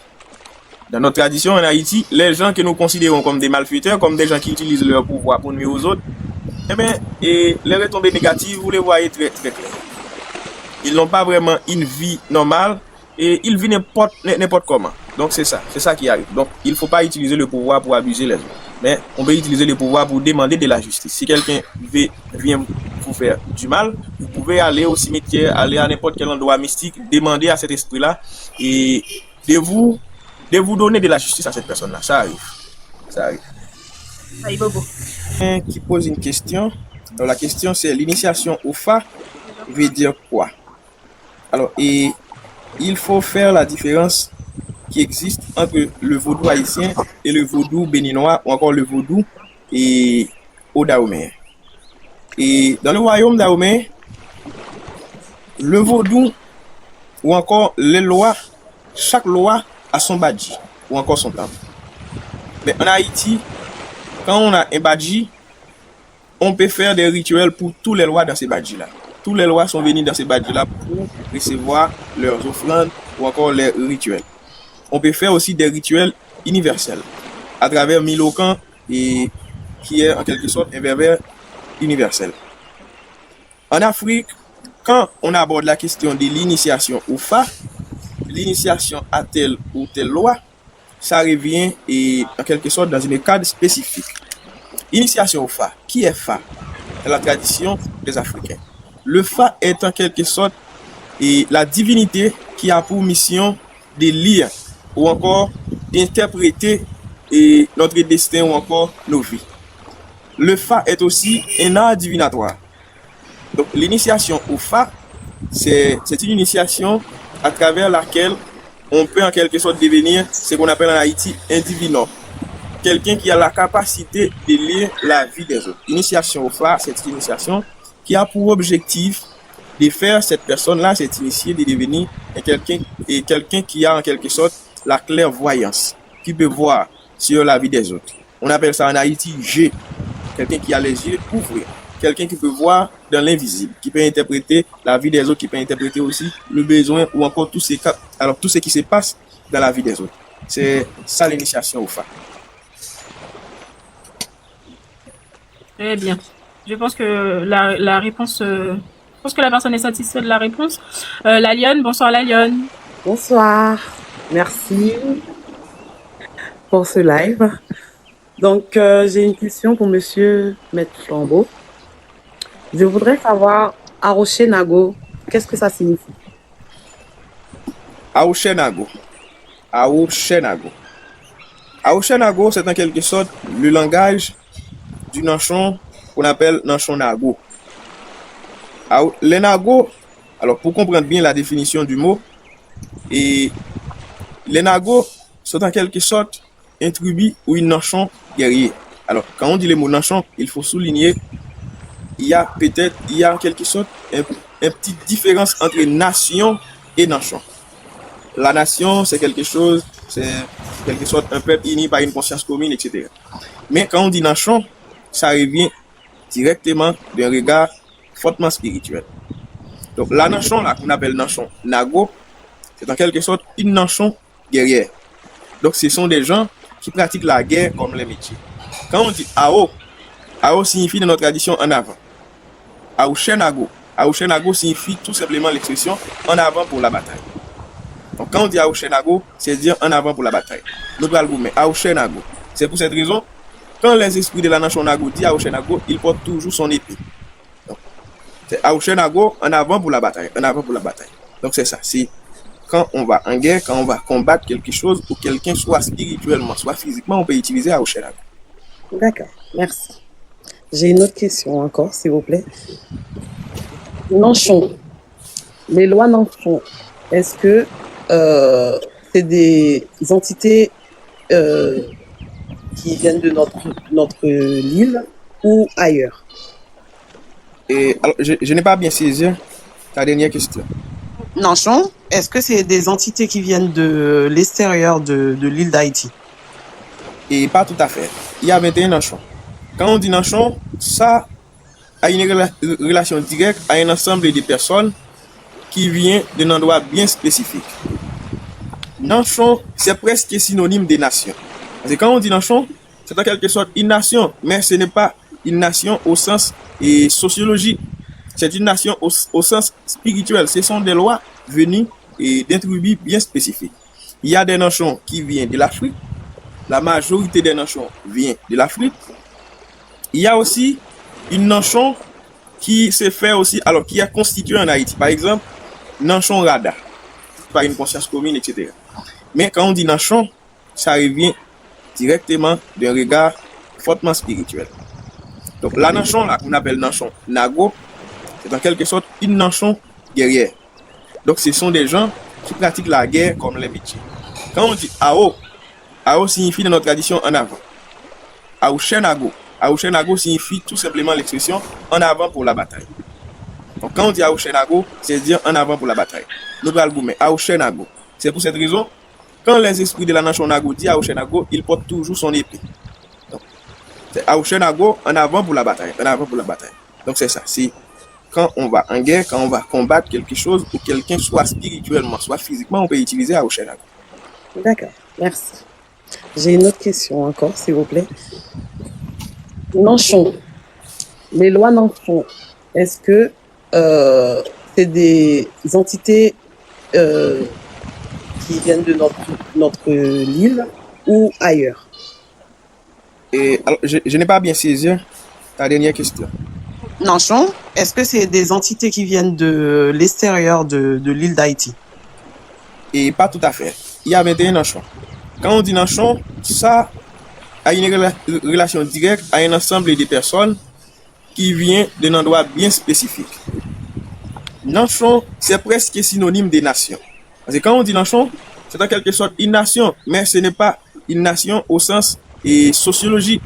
Dans notre tradition en Haïti, les gens que nous considérons comme des malfaiteurs, comme des gens qui utilisent leur pouvoir pour nuire aux autres, eh bien, et les retombées négatives, vous les voyez très, très clair. Ils n'ont pas vraiment une vie normale et ils vivent n'importe comment. Donc c'est ça qui arrive. Donc il ne faut pas utiliser le pouvoir pour abuser les autres. Mais on peut utiliser le pouvoir pour demander de la justice. Si quelqu'un vient vous faire du mal, vous pouvez aller au cimetière, aller à n'importe quel endroit mystique, demander à cet esprit-là et de vous donner de la justice à cette personne-là. Ça arrive. Allez, Bobo. Qui pose une question. Alors la question c'est l'initiation au Fa veut dire quoi? Alors, et il faut faire la différence qui existe entre le vaudou haïtien et le vaudou béninois ou encore le vaudou et au Dahomey. Et dans le royaume Dahomey, le vaudou ou encore les lois, chaque loi a son badji ou encore son temple. Mais en Haïti, quand on a un badji, on peut faire des rituels pour tous les lois dans ces badjis-là. Tous les lois sont venus dans ces badjis-là pour recevoir leurs offrandes ou encore les rituels. On peut faire aussi des rituels universels à travers Milocan et qui est en quelque sorte un berbère universel. En Afrique, quand on aborde la question de l'initiation au Fa, l'initiation à telle ou telle loi, ça revient et en quelque sorte dans un cadre spécifique. Initiation au Fa. Qui est Fa? C'est la tradition des Africains. Le Fa est en quelque sorte la divinité qui a pour mission de lire ou encore d'interpréter notre destin ou encore nos vies. Le Fa est aussi un art divinatoire. Donc l'initiation au Fa, c'est une initiation à travers laquelle on peut en quelque sorte devenir ce qu'on appelle en Haïti un divinor. Quelqu'un qui a la capacité de lire la vie des autres. Initiation au Fa, c'est une initiation qui a pour objectif de faire cette personne-là, cette initiée, de devenir quelqu'un qui a en quelque sorte la clairvoyance, qui peut voir sur la vie des autres. On appelle ça en Haïti G, quelqu'un qui a les yeux ouverts, quelqu'un qui peut voir dans l'invisible, qui peut interpréter la vie des autres, qui peut interpréter aussi le besoin ou encore tout ce qui se passe dans la vie des autres. C'est ça l'initiation au Fa. Très bien. Je pense que la réponse... je pense que la personne est satisfaite de la réponse. La Lionne, bonsoir la Lionne. Bonsoir, merci pour ce live. Donc, j'ai une question pour Monsieur Maître Flambeau. Je voudrais savoir, Aoshenago, qu'est-ce que ça signifie? Aoshenago. Aoshenago, c'est en quelque sorte le langage du Nanchon qu'on appelle Nanchon Nago. Les Nago, alors pour comprendre bien la définition du mot, et les Nago sont en quelque sorte un tribu ou une Nanchon guerrier. Alors quand on dit le mot Nanchon, il faut souligner il y a en quelque sorte une petite différence entre nation et Nanchon. La nation, c'est quelque chose, c'est quelque sorte un peuple uni par une conscience commune, etc. Mais quand on dit Nanchon, ça revient directement d'un regard fortement spirituel. Donc la Nanchon là qu'on appelle Nanchon Nago, c'est en quelque sorte une Nanchon guerrière. Donc ce sont des gens qui pratiquent la guerre comme les métiers. Quand on dit Ao, Ao signifie dans notre tradition en avant. Aoshenago. Aoshenago signifie tout simplement l'expression en avant pour la bataille. Donc quand on dit Aoshenago, c'est dire en avant pour la bataille. Notre album est Aoshenago. C'est pour cette raison, quand les esprits de la Nanchon Nago disent Aoshenago, ils portent toujours son épée. Donc, c'est Aoshenago en avant pour la bataille. En avant pour la bataille. Donc c'est ça. C'est quand on va en guerre, quand on va combattre quelque chose ou quelqu'un, soit spirituellement, soit physiquement, on peut utiliser Aoshenago. D'accord, merci. J'ai une autre question encore, s'il vous plaît. Nanchon. Les lois Nanchon, est-ce que c'est des entités qui viennent de notre île ou ailleurs? Et alors, je n'ai pas bien saisi ta dernière question. Nanchon, est-ce que c'est des entités qui viennent de l'extérieur de l'île d'Haïti? Et pas tout à fait. Il y a 21 Nanchon. Quand on dit Nanchon, ça a une relation directe à un ensemble de personnes qui vient d'un endroit bien spécifique. Nanchon, c'est presque synonyme de nation. Parce que quand on dit Nanchon, c'est en quelque sorte une nation, mais ce n'est pas une nation au sens sociologique. C'est une nation au sens spirituel. Ce sont des lois venues d'un tribu bien spécifique. Il y a des Nanchons qui viennent de l'Afrique. La majorité des Nanchons vient de l'Afrique. Il y a aussi une Nanchon qui s'est fait aussi, alors qui a constitué en Haïti. Par exemple, Nanchon Rada, par une conscience commune, etc. Mais quand on dit Nanchon, ça revient directement d'un regard fortement spirituel. Donc la Nanchon, là, qu'on appelle Nanchon Nago, c'est en quelque sorte une Nanchon guerrière. Donc ce sont des gens qui pratiquent la guerre comme les métiers. Quand on dit Ao, Ao signifie dans notre tradition en avant. Aouchenago. Aouchenago signifie tout simplement l'expression en avant pour la bataille. Donc quand on dit Aouchenago, c'est dire en avant pour la bataille. Nous allons mais Aouchenago. C'est pour cette raison, quand les esprits de la nation Nago disent Aouchenago, ils portent toujours son épée. Donc, c'est Aouchenago en avant pour la bataille. En avant pour la bataille. Donc c'est ça. C'est quand on va en guerre, quand on va combattre quelque chose ou quelqu'un, soit spirituellement, soit physiquement, on peut utiliser Aouchenago. D'accord, merci. J'ai une autre question encore, s'il vous plaît. Nanchon, les lois Nanchon, est-ce que c'est des entités qui viennent de notre île ou ailleurs? Et alors, je n'ai pas bien saisi ta dernière question. Nanchon, est-ce que c'est des entités qui viennent de l'extérieur de l'île d'Haïti? Et pas tout à fait. Il y a 21 Nanchons. Quand on dit Nanchon, ça a une relation directe à un ensemble de personnes qui vient d'un endroit bien spécifique. Nanchon, c'est presque synonyme de nation. Parce que quand on dit Nanchon, c'est en quelque sorte une nation, mais ce n'est pas une nation au sens sociologique.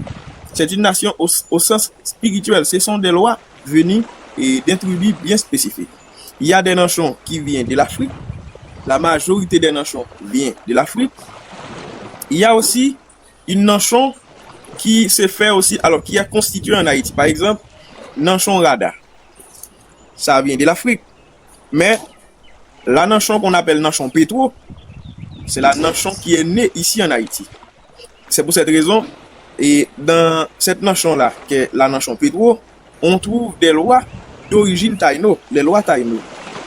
C'est une nation au sens spirituel. Ce sont des lois venues d'un tribu bien spécifique. Il y a des Nanchons qui viennent de l'Afrique. La majorité des Nanchons vient de l'Afrique. Il y a aussi une Nanchon qui s'est fait aussi, alors qui a constitué en Haïti. Par exemple, Nanchon Rada. Ça vient de l'Afrique. Mais la Nanchon qu'on appelle Nanchon Petro, c'est la Nanchon qui est née ici en Haïti. C'est pour cette raison, et dans cette Nanchon-là, qui est la Nanchon Petro, on trouve des lois d'origine Taïno, les lois Taïno.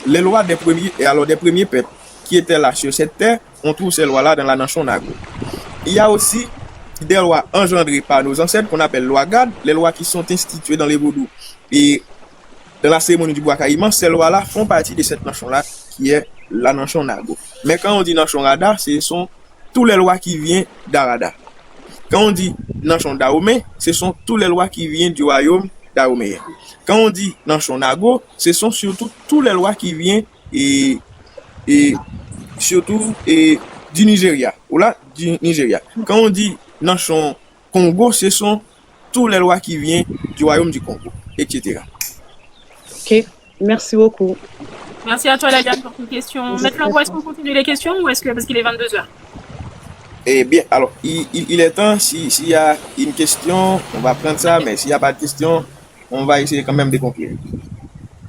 Les lois des premiers peuples qui étaient là sur cette terre, on trouve ces lois-là dans la Nanchon Nago. Il y a aussi des lois engendrées par nos ancêtres qu'on appelle lois Gad, les lois qui sont instituées dans les vaudous. Et dans la cérémonie du bois caïman, ces lois-là font partie de cette Nanchon-là qui est la Nanchon Nago. Mais quand on dit Nanchon Rada, ce sont toutes les lois qui viennent d'Arada. Quand on dit Nanchon Dahomey, ce sont toutes les lois qui viennent du royaume Dahomey. Quand on dit Nanchon Nago, ce sont surtout toutes les lois qui viennent surtout du Nigeria. Ou là, du Nigeria. Quand on dit Nanchon Congo, ce sont toutes les lois qui viennent du royaume du Congo, etc. Ok, merci beaucoup. Merci à toi, Lagarde, pour tes questions. Maintenant, est-ce qu'on continue les questions ou est-ce que, parce qu'il est 22h? Eh bien, alors, il est temps, s'il y a une question, on va prendre ça, mais s'il n'y a pas de question, on va essayer quand même de conclure.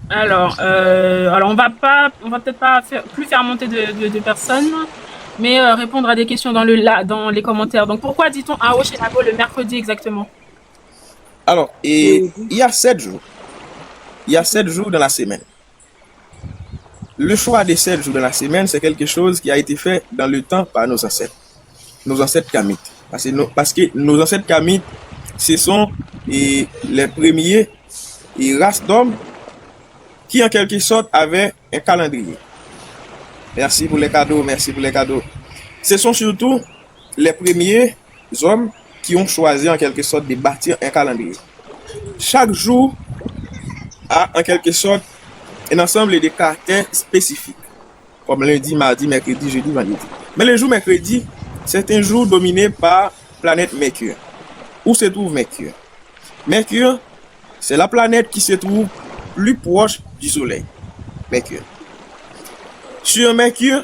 Alors, on va peut-être pas plus faire monter de personnes, mais répondre à des questions dans les commentaires. Donc, pourquoi dit-on Aouchenago le mercredi exactement? Alors, il y a 7 jours. Il y a 7 jours dans la semaine. Le choix des 7 jours dans la semaine, c'est quelque chose qui a été fait dans le temps par nos ancêtres kamites. Parce que nos ancêtres kamites, ce sont les premiers races d'hommes qui, en quelque sorte, avaient un calendrier. Merci pour les cadeaux, merci pour les cadeaux. Ce sont surtout les premiers hommes qui ont choisi, en quelque sorte, de bâtir un calendrier. Chaque jour a, en quelque sorte, un ensemble de caractères spécifiques, comme lundi, mardi, mercredi, jeudi, vendredi. Mais le jour mercredi, c'est un jour dominé par la planète Mercure. Où se trouve Mercure? Mercure, c'est la planète qui se trouve plus proche du Soleil. Mercure. Sur Mercure,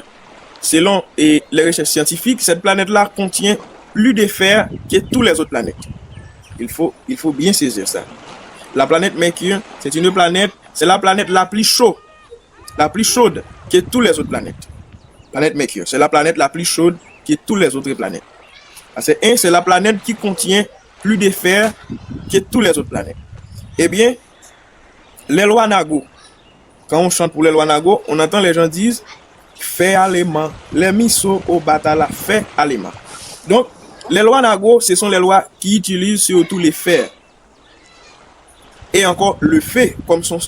selon les recherches scientifiques, cette planète-là contient plus de fer que toutes les autres planètes. Il faut bien saisir ça. La planète Mercure, c'est la planète la plus chaude que toutes les autres planètes. Planète Mercure, c'est la planète la plus chaude que toutes les autres planètes. C'est la planète qui contient plus de fer que toutes les autres planètes. Eh bien, les lois Nago, quand on chante pour les lois Nago, on entend les gens dire fait allemand, les miso au batala, fait allemand. Donc, les lois Nago, ce sont les lois qui utilisent surtout les fers. Et encore le fait comme son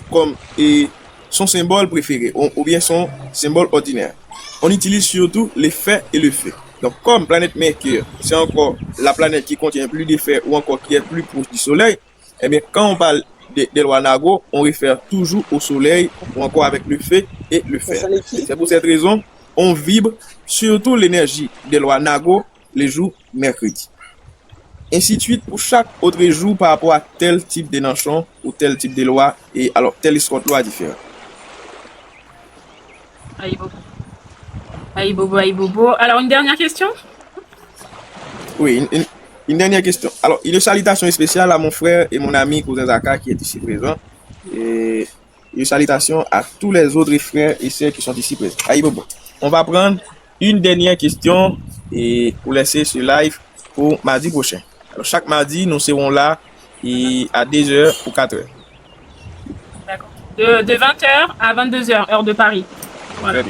symbole préféré, ou bien son symbole ordinaire. On utilise surtout les fers et le feu. Donc, comme planète Mercure, c'est encore la planète qui contient plus de fer ou encore qui est plus proche du Soleil, eh bien, quand on parle des lois Nago, on réfère toujours au Soleil ou encore avec le feu et le fer. C'est pour cette raison, on vibre surtout l'énergie des lois Nago les jours mercredi. Ainsi de suite pour chaque autre jour par rapport à tel type d'énanchon ou tel type de loi et alors tel escorte loi différent. Aïe bobo. Alors une dernière question? Oui, une dernière question. Alors une salutation spéciale à mon frère et mon ami cousin Zaka qui est ici présent. Et une salutation à tous les autres frères et sœurs qui sont ici présents. Aïe bobo. On va prendre une dernière question et pour laisser ce live pour mardi prochain. Alors chaque mardi, nous serons là et à 2h ou 4h. D'accord. De 20h à 22h, heure de Paris. Voilà.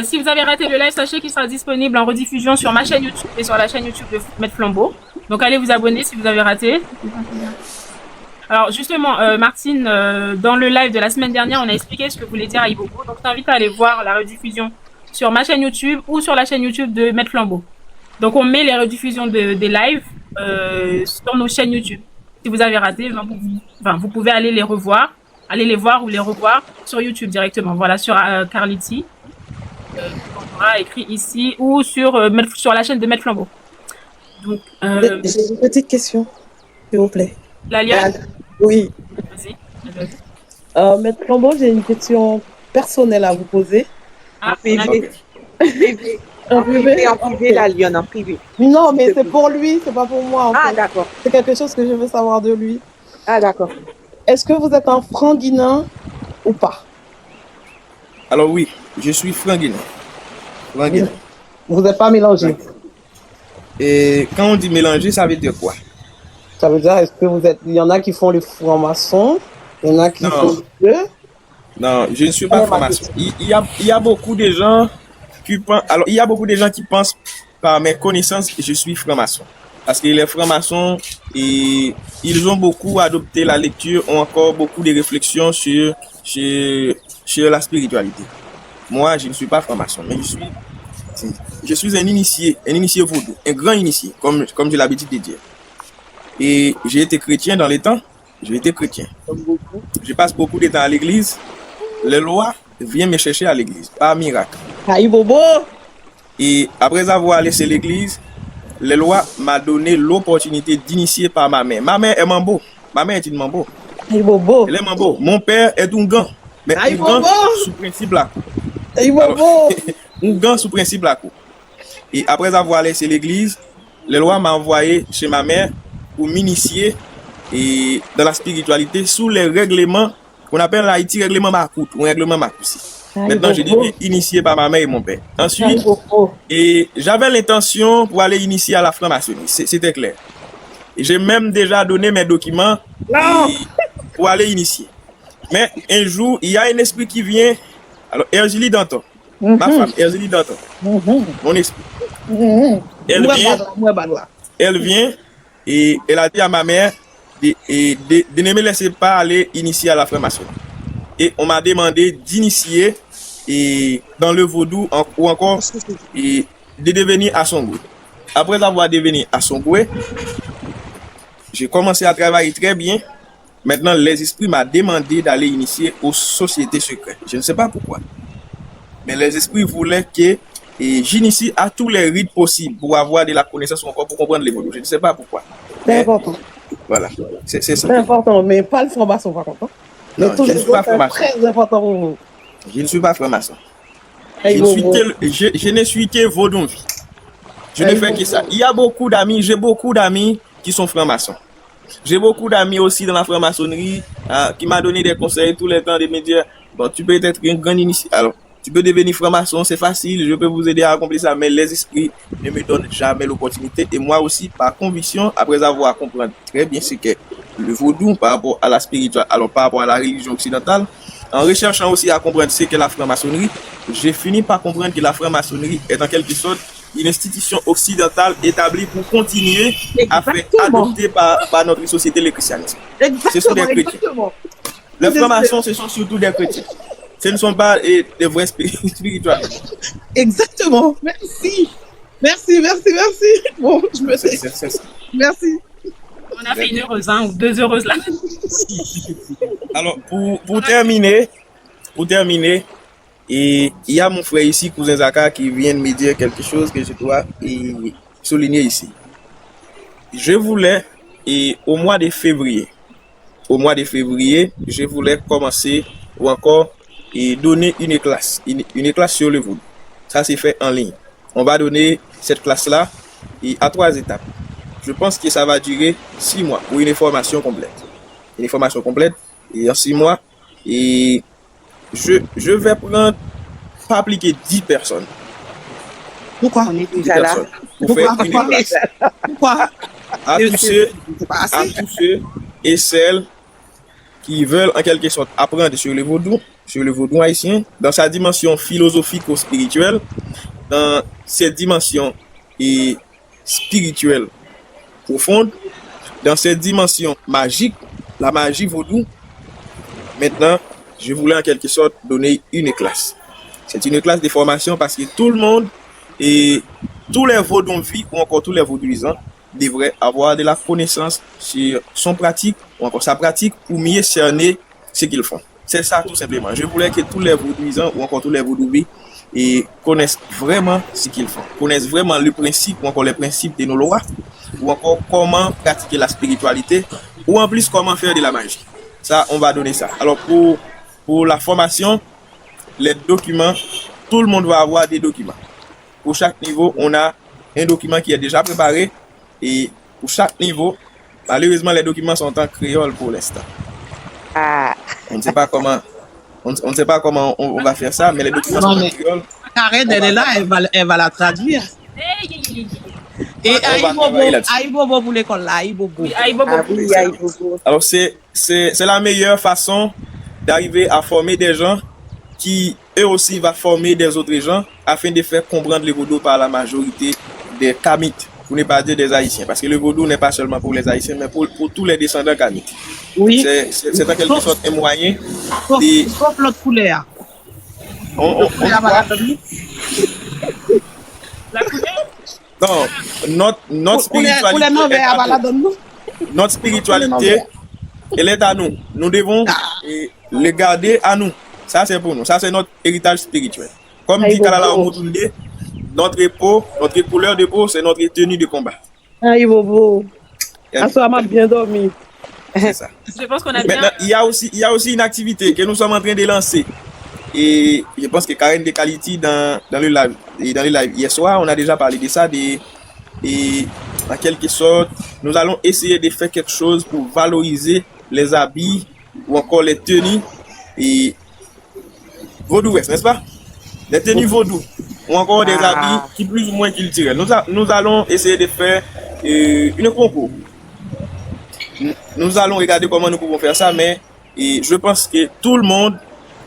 Si vous avez raté le live, sachez qu'il sera disponible en rediffusion sur ma chaîne YouTube et sur la chaîne YouTube de Maître Flambeau. Donc allez vous abonner si vous avez raté. Alors justement, Martine, dans le live de la semaine dernière, on a expliqué ce que voulait dire Aïbobo. Donc je t'invite à aller voir la rediffusion sur ma chaîne YouTube ou sur la chaîne YouTube de Maître Flambeau. Donc on met les rediffusions des lives sur nos chaînes YouTube. Si vous avez raté, vous pouvez aller les revoir, aller les voir ou les revoir sur YouTube directement. Voilà, sur Carlity. On aura écrit ici ou sur la chaîne de Maître Flambeau. Donc, j'ai une petite question, s'il vous plaît. La Lionne? Oui. Vas-y. Maître Flambeau, j'ai une question personnelle à vous poser. Ah, En privé, la Lionne, en privé. Non, mais c'est pour lui, c'est pas pour moi. Ah, d'accord. C'est quelque chose que je veux savoir de lui. Ah, d'accord. Est-ce que vous êtes un franc-guinéen ou pas? Alors oui, je suis franc-guinéen. Vous n'êtes pas mélangé. Et quand on dit mélanger, ça veut dire quoi? Ça veut dire, est-ce que vous êtes... Il y en a qui font les francs-maçons, il y en a qui font les deux. Non, je ne suis pas franc-maçon. Il y a beaucoup de gens qui pensent... Alors, il y a beaucoup de gens qui pensent, par mes connaissances, que je suis franc-maçon. Parce que les francs-maçons, ils ont beaucoup adopté la lecture, ont encore beaucoup de réflexions sur la spiritualité. Moi, je ne suis pas franc-maçon, mais je suis un initié vaudou, un grand initié, comme j'ai l'habitude de dire. Et j'ai été chrétien dans les temps, Je passe beaucoup de temps à l'église. Les lois viennent me chercher à l'église, par miracle. Aïe bobo! Et après avoir laissé l'église, les lois m'a donné l'opportunité d'initier par ma mère. Ma mère est mambo. Ma mère est une mambo. Aïe bobo! Elle est mambo. Mon père est un gant. Mais un gant sous principe là. Aïe bobo! Un gant sous principe là. Et après avoir laissé l'église, les lois m'a envoyé chez ma mère pour m'initier et dans la spiritualité sous les règlements qu'on appelle en Haïti règlement Makout ou règlement Makousi. Maintenant, j'ai dit initié par ma mère et mon père. Ensuite, et j'avais l'intention pour aller initier à la franc-maçonnerie. C'était clair. Et j'ai même déjà donné mes documents pour aller initier. Mais un jour, il y a un esprit qui vient. Alors, Erzulie Danton, ma femme, Erzulie Danton, mon esprit. Elle vient et elle a dit à ma mère de ne me laisser pas aller initier à la franc-maçonnerie. Et on m'a demandé d'initier dans le vaudou ou encore de devenir Assongwe. Après avoir devenu Assongwe, j'ai commencé à travailler très bien. Maintenant, les esprits m'ont demandé d'aller initier aux sociétés secrètes. Je ne sais pas pourquoi. Mais les esprits voulaient que j'initie à tous les rites possibles pour avoir de la connaissance encore pour comprendre les vaudous. Je ne sais pas pourquoi. C'est important. Voilà, c'est ça. C'est important, mais pas le franc-maçon par contre. Non, je ne suis pas franc-maçon. Très important pour vous. Je ne suis pas franc-maçon. Hey, Bobo. Je ne suis que vaudou. Je ne fais que ça. Il y a beaucoup d'amis, j'ai beaucoup d'amis qui sont francs-maçons. J'ai beaucoup d'amis aussi dans la franc-maçonnerie qui m'ont donné des conseils tout le temps de me dire, bon, tu peux être un grand initiateur. Alors, tu peux devenir franc-maçon, c'est facile, je peux vous aider à accomplir ça, mais les esprits ne me donnent jamais l'opportunité. Et moi aussi, par conviction, après avoir compris très bien ce qu'est le vaudou par rapport à la spiritualité, alors par rapport à la religion occidentale, en recherchant aussi à comprendre ce qu'est la franc-maçonnerie, j'ai fini par comprendre que la franc-maçonnerie est en quelque sorte une institution occidentale établie pour continuer à faire adopter par notre société le christianisme. Ce sont des chrétiens. Les francs-maçons, ce sont surtout des chrétiens. Ce ne sont pas des vrais spirituels. Exactement. Merci. Bon, je me sais. Merci. On a fait une heureuse, hein, ou 2 heureuses là. Alors, pour terminer, et il y a mon frère ici, cousin Zaka, qui vient de me dire quelque chose que je dois souligner ici. Je voulais, au mois de février, je voulais commencer ou encore donner une classe sur le vaudou. Ça c'est fait en ligne. On va donner cette classe-là à 3 étapes. Je pense que ça va durer 6 mois pour une formation complète. Une formation complète et en 6 mois. Et je vais prendre, pas appliquer 10 personnes. Pourquoi On est déjà là. Pour faire une classe. Pourquoi À tous ceux et celles qui veulent en quelque sorte apprendre sur le vaudou haïtien, dans sa dimension philosophico-spirituelle, dans cette dimension spirituelle profonde, dans cette dimension magique, la magie vaudou. Maintenant, je voulais en quelque sorte donner une classe. C'est une classe de formation parce que tout le monde et tous les vaudouis ou encore tous les vaudouisants devraient avoir de la connaissance sur son pratique ou encore sa pratique pour mieux cerner ce qu'ils font. C'est ça tout simplement. Je voulais que tous les vaudouisants ou encore tous les vaudouis connaissent vraiment ce qu'ils font, connaissent vraiment le principe ou encore les principes de nos lois ou encore comment pratiquer la spiritualité ou en plus comment faire de la magie. Ça, on va donner ça. Alors pour la formation, les documents, tout le monde va avoir des documents. Pour chaque niveau, on a un document qui est déjà préparé et pour chaque niveau, malheureusement, les documents sont en créole pour l'instant. On ne sait pas comment on va faire ça, mais les documents sont en créole. Karen, elle est là, elle va la traduire. Et Aïbobo pour l'école là, Aïbobo. Alors c'est la meilleure façon d'arriver à former des gens qui eux aussi va former des autres gens afin de faire comprendre le vaudou par la majorité des Kamites, pour ne pas dire des Haïtiens, parce que le vaudou n'est pas seulement pour les Haïtiens, mais pour tous les descendants Kamites. Oui. C'est en quelque sorte un moyen. Sauf l'autre couleur. La couleur? Non, notre spiritualité, elle est à nous. Nous devons le garder à nous. Ça, c'est pour nous. Ça, c'est notre héritage spirituel. Comme dit Kalala Omotunde, notre couleur de peau, c'est notre tenue de combat. Aïe, Bobo. Ça m'a bien dormi. C'est ça. Je pense qu'on a Maintenant, il y a aussi une activité que nous sommes en train de lancer. Et je pense que Karen de Quality dans le live hier soir, on a déjà parlé de ça. Et en quelque sorte, nous allons essayer de faire quelque chose pour valoriser les habits ou encore les tenues et vaudou, n'est-ce pas? Les tenues vaudou ou encore des habits qui plus ou moins culturels. Nous allons essayer de faire une concours. Nous allons regarder comment nous pouvons faire ça, mais je pense que tout le monde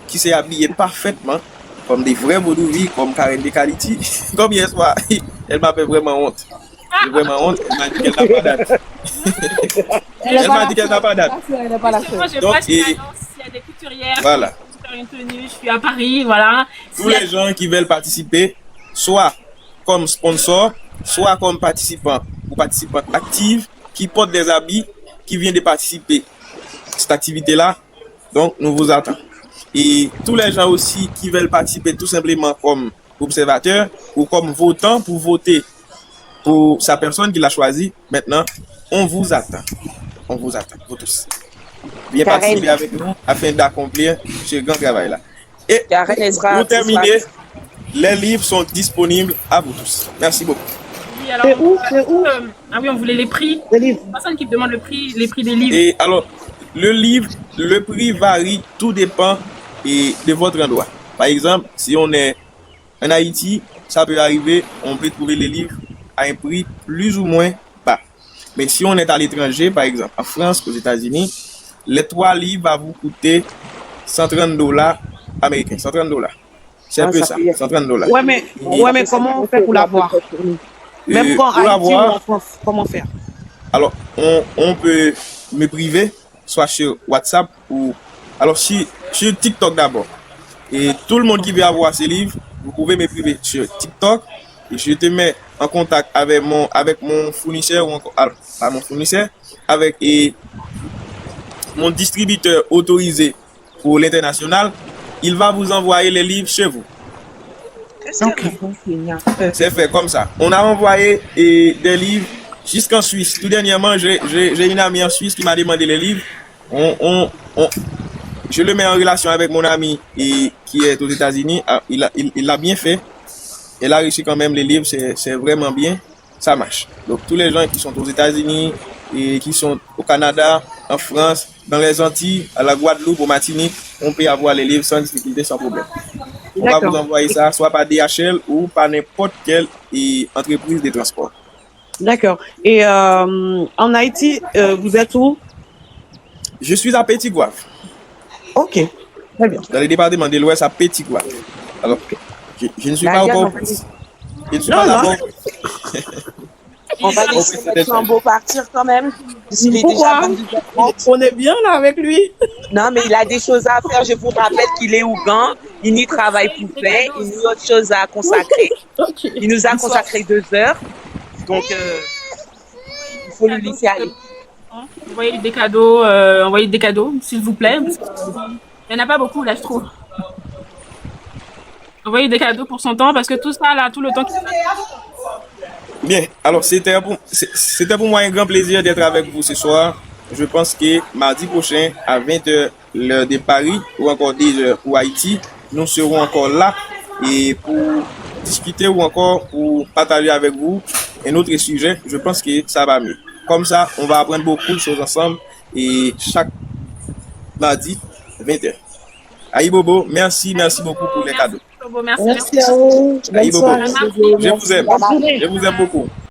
qui s'est habillé parfaitement comme des vrais vaudouis, comme Karen de Quality, comme hier soir, elle m'a fait vraiment honte. J'ai vraiment honte, elle m'a dit qu'elle n'a pas date. Elle m'a dit qu'elle n'a pas date. Moi, je passe une annonce, il y a des couturières. Voilà. Une tenue, je suis à Paris, voilà. Tous les gens qui veulent participer, soit comme sponsor, soit comme participant ou participante active, qui portent des habits, qui viennent de participer à cette activité-là, donc nous vous attendons. Et tous les gens aussi qui veulent participer tout simplement comme observateurs ou comme votants pour voter pour sa personne qu'il a choisi, maintenant, on vous attend. On vous attend, vous tous. Viens participer avec nous afin d'accomplir ce grand travail-là. Et Karen Ezra, pour terminer, les livres sont disponibles à vous tous. Merci beaucoup. Oui, alors, C'est où ah oui, on voulait les prix. les livres? Personne qui demande les prix des livres. Et alors, le livre, le prix varie, tout dépend de votre endroit. Par exemple, si on est en Haïti, ça peut arriver, on peut trouver les livres à un prix plus ou moins bas. Mais si on est à l'étranger, par exemple, en France, aux États-Unis, les 3 livres vont vous coûter $130 américains, $130. C'est un peu ça, $130. Ouais, mais comment on fait pour l'avoir? Même quand pour Haïti ou l'avoir, en France, comment faire? alors, on peut me priver, soit sur WhatsApp ou... Alors, sur TikTok d'abord. Et tout le monde qui veut avoir ces livres, vous pouvez me priver sur TikTok. Et je te mets en contact avec mon fournisseur, ou encore, alors, pas mon fournisseur, avec mon distributeur autorisé pour l'international. Il va vous envoyer les livres chez vous. C'est fait comme ça. On a envoyé des livres jusqu'en Suisse. Tout dernièrement, j'ai une amie en Suisse qui m'a demandé les livres. Je le mets en relation avec mon ami qui est aux États-Unis. Il l'a bien fait. Il a réussi quand même les livres. C'est vraiment bien. Ça marche. Donc tous les gens qui sont aux États-Unis et qui sont au Canada, en France, dans les Antilles, à la Guadeloupe, au Martinique, on peut avoir les livres sans difficulté, sans problème. On va vous envoyer ça soit par DHL ou par n'importe quelle entreprise de transport. D'accord. Et en Haïti, vous êtes où? Je suis à Petit-Gouave. Ok, très bien. Dans le département de l'Ouest, à Petit-Gouave. Alors, je ne suis pas encore... Je ne suis pas encore... On va laisser Maître Flambeau partir quand même. Pourquoi? On est bien là avec lui. Non, mais il a des choses à faire. Je vous rappelle qu'il est Ougan. Il y travaille pour faire. Il a autre chose à consacrer. Il nous a consacré 2 heures. Donc, il faut le laisser aller. Envoyez des cadeaux, s'il vous plaît. Parce il n'y en a pas beaucoup, là, je trouve. Envoyez des cadeaux pour son temps, parce que tout ça, là, tout le temps qu'il Bien, alors c'était pour moi un grand plaisir d'être avec vous ce soir. Je pense que mardi prochain, à 20h, l'heure de Paris, ou encore 10h pour Haïti, nous serons encore là et pour discuter ou encore pour partager avec vous un autre sujet. Je pense que ça va mieux. Comme ça, on va apprendre beaucoup de choses ensemble et chaque mardi, 20h. Aïe Bobo, merci beaucoup pour les cadeaux. Merci. Merci à vous. Aïe Bonne Bobo, soirée. je vous aime beaucoup.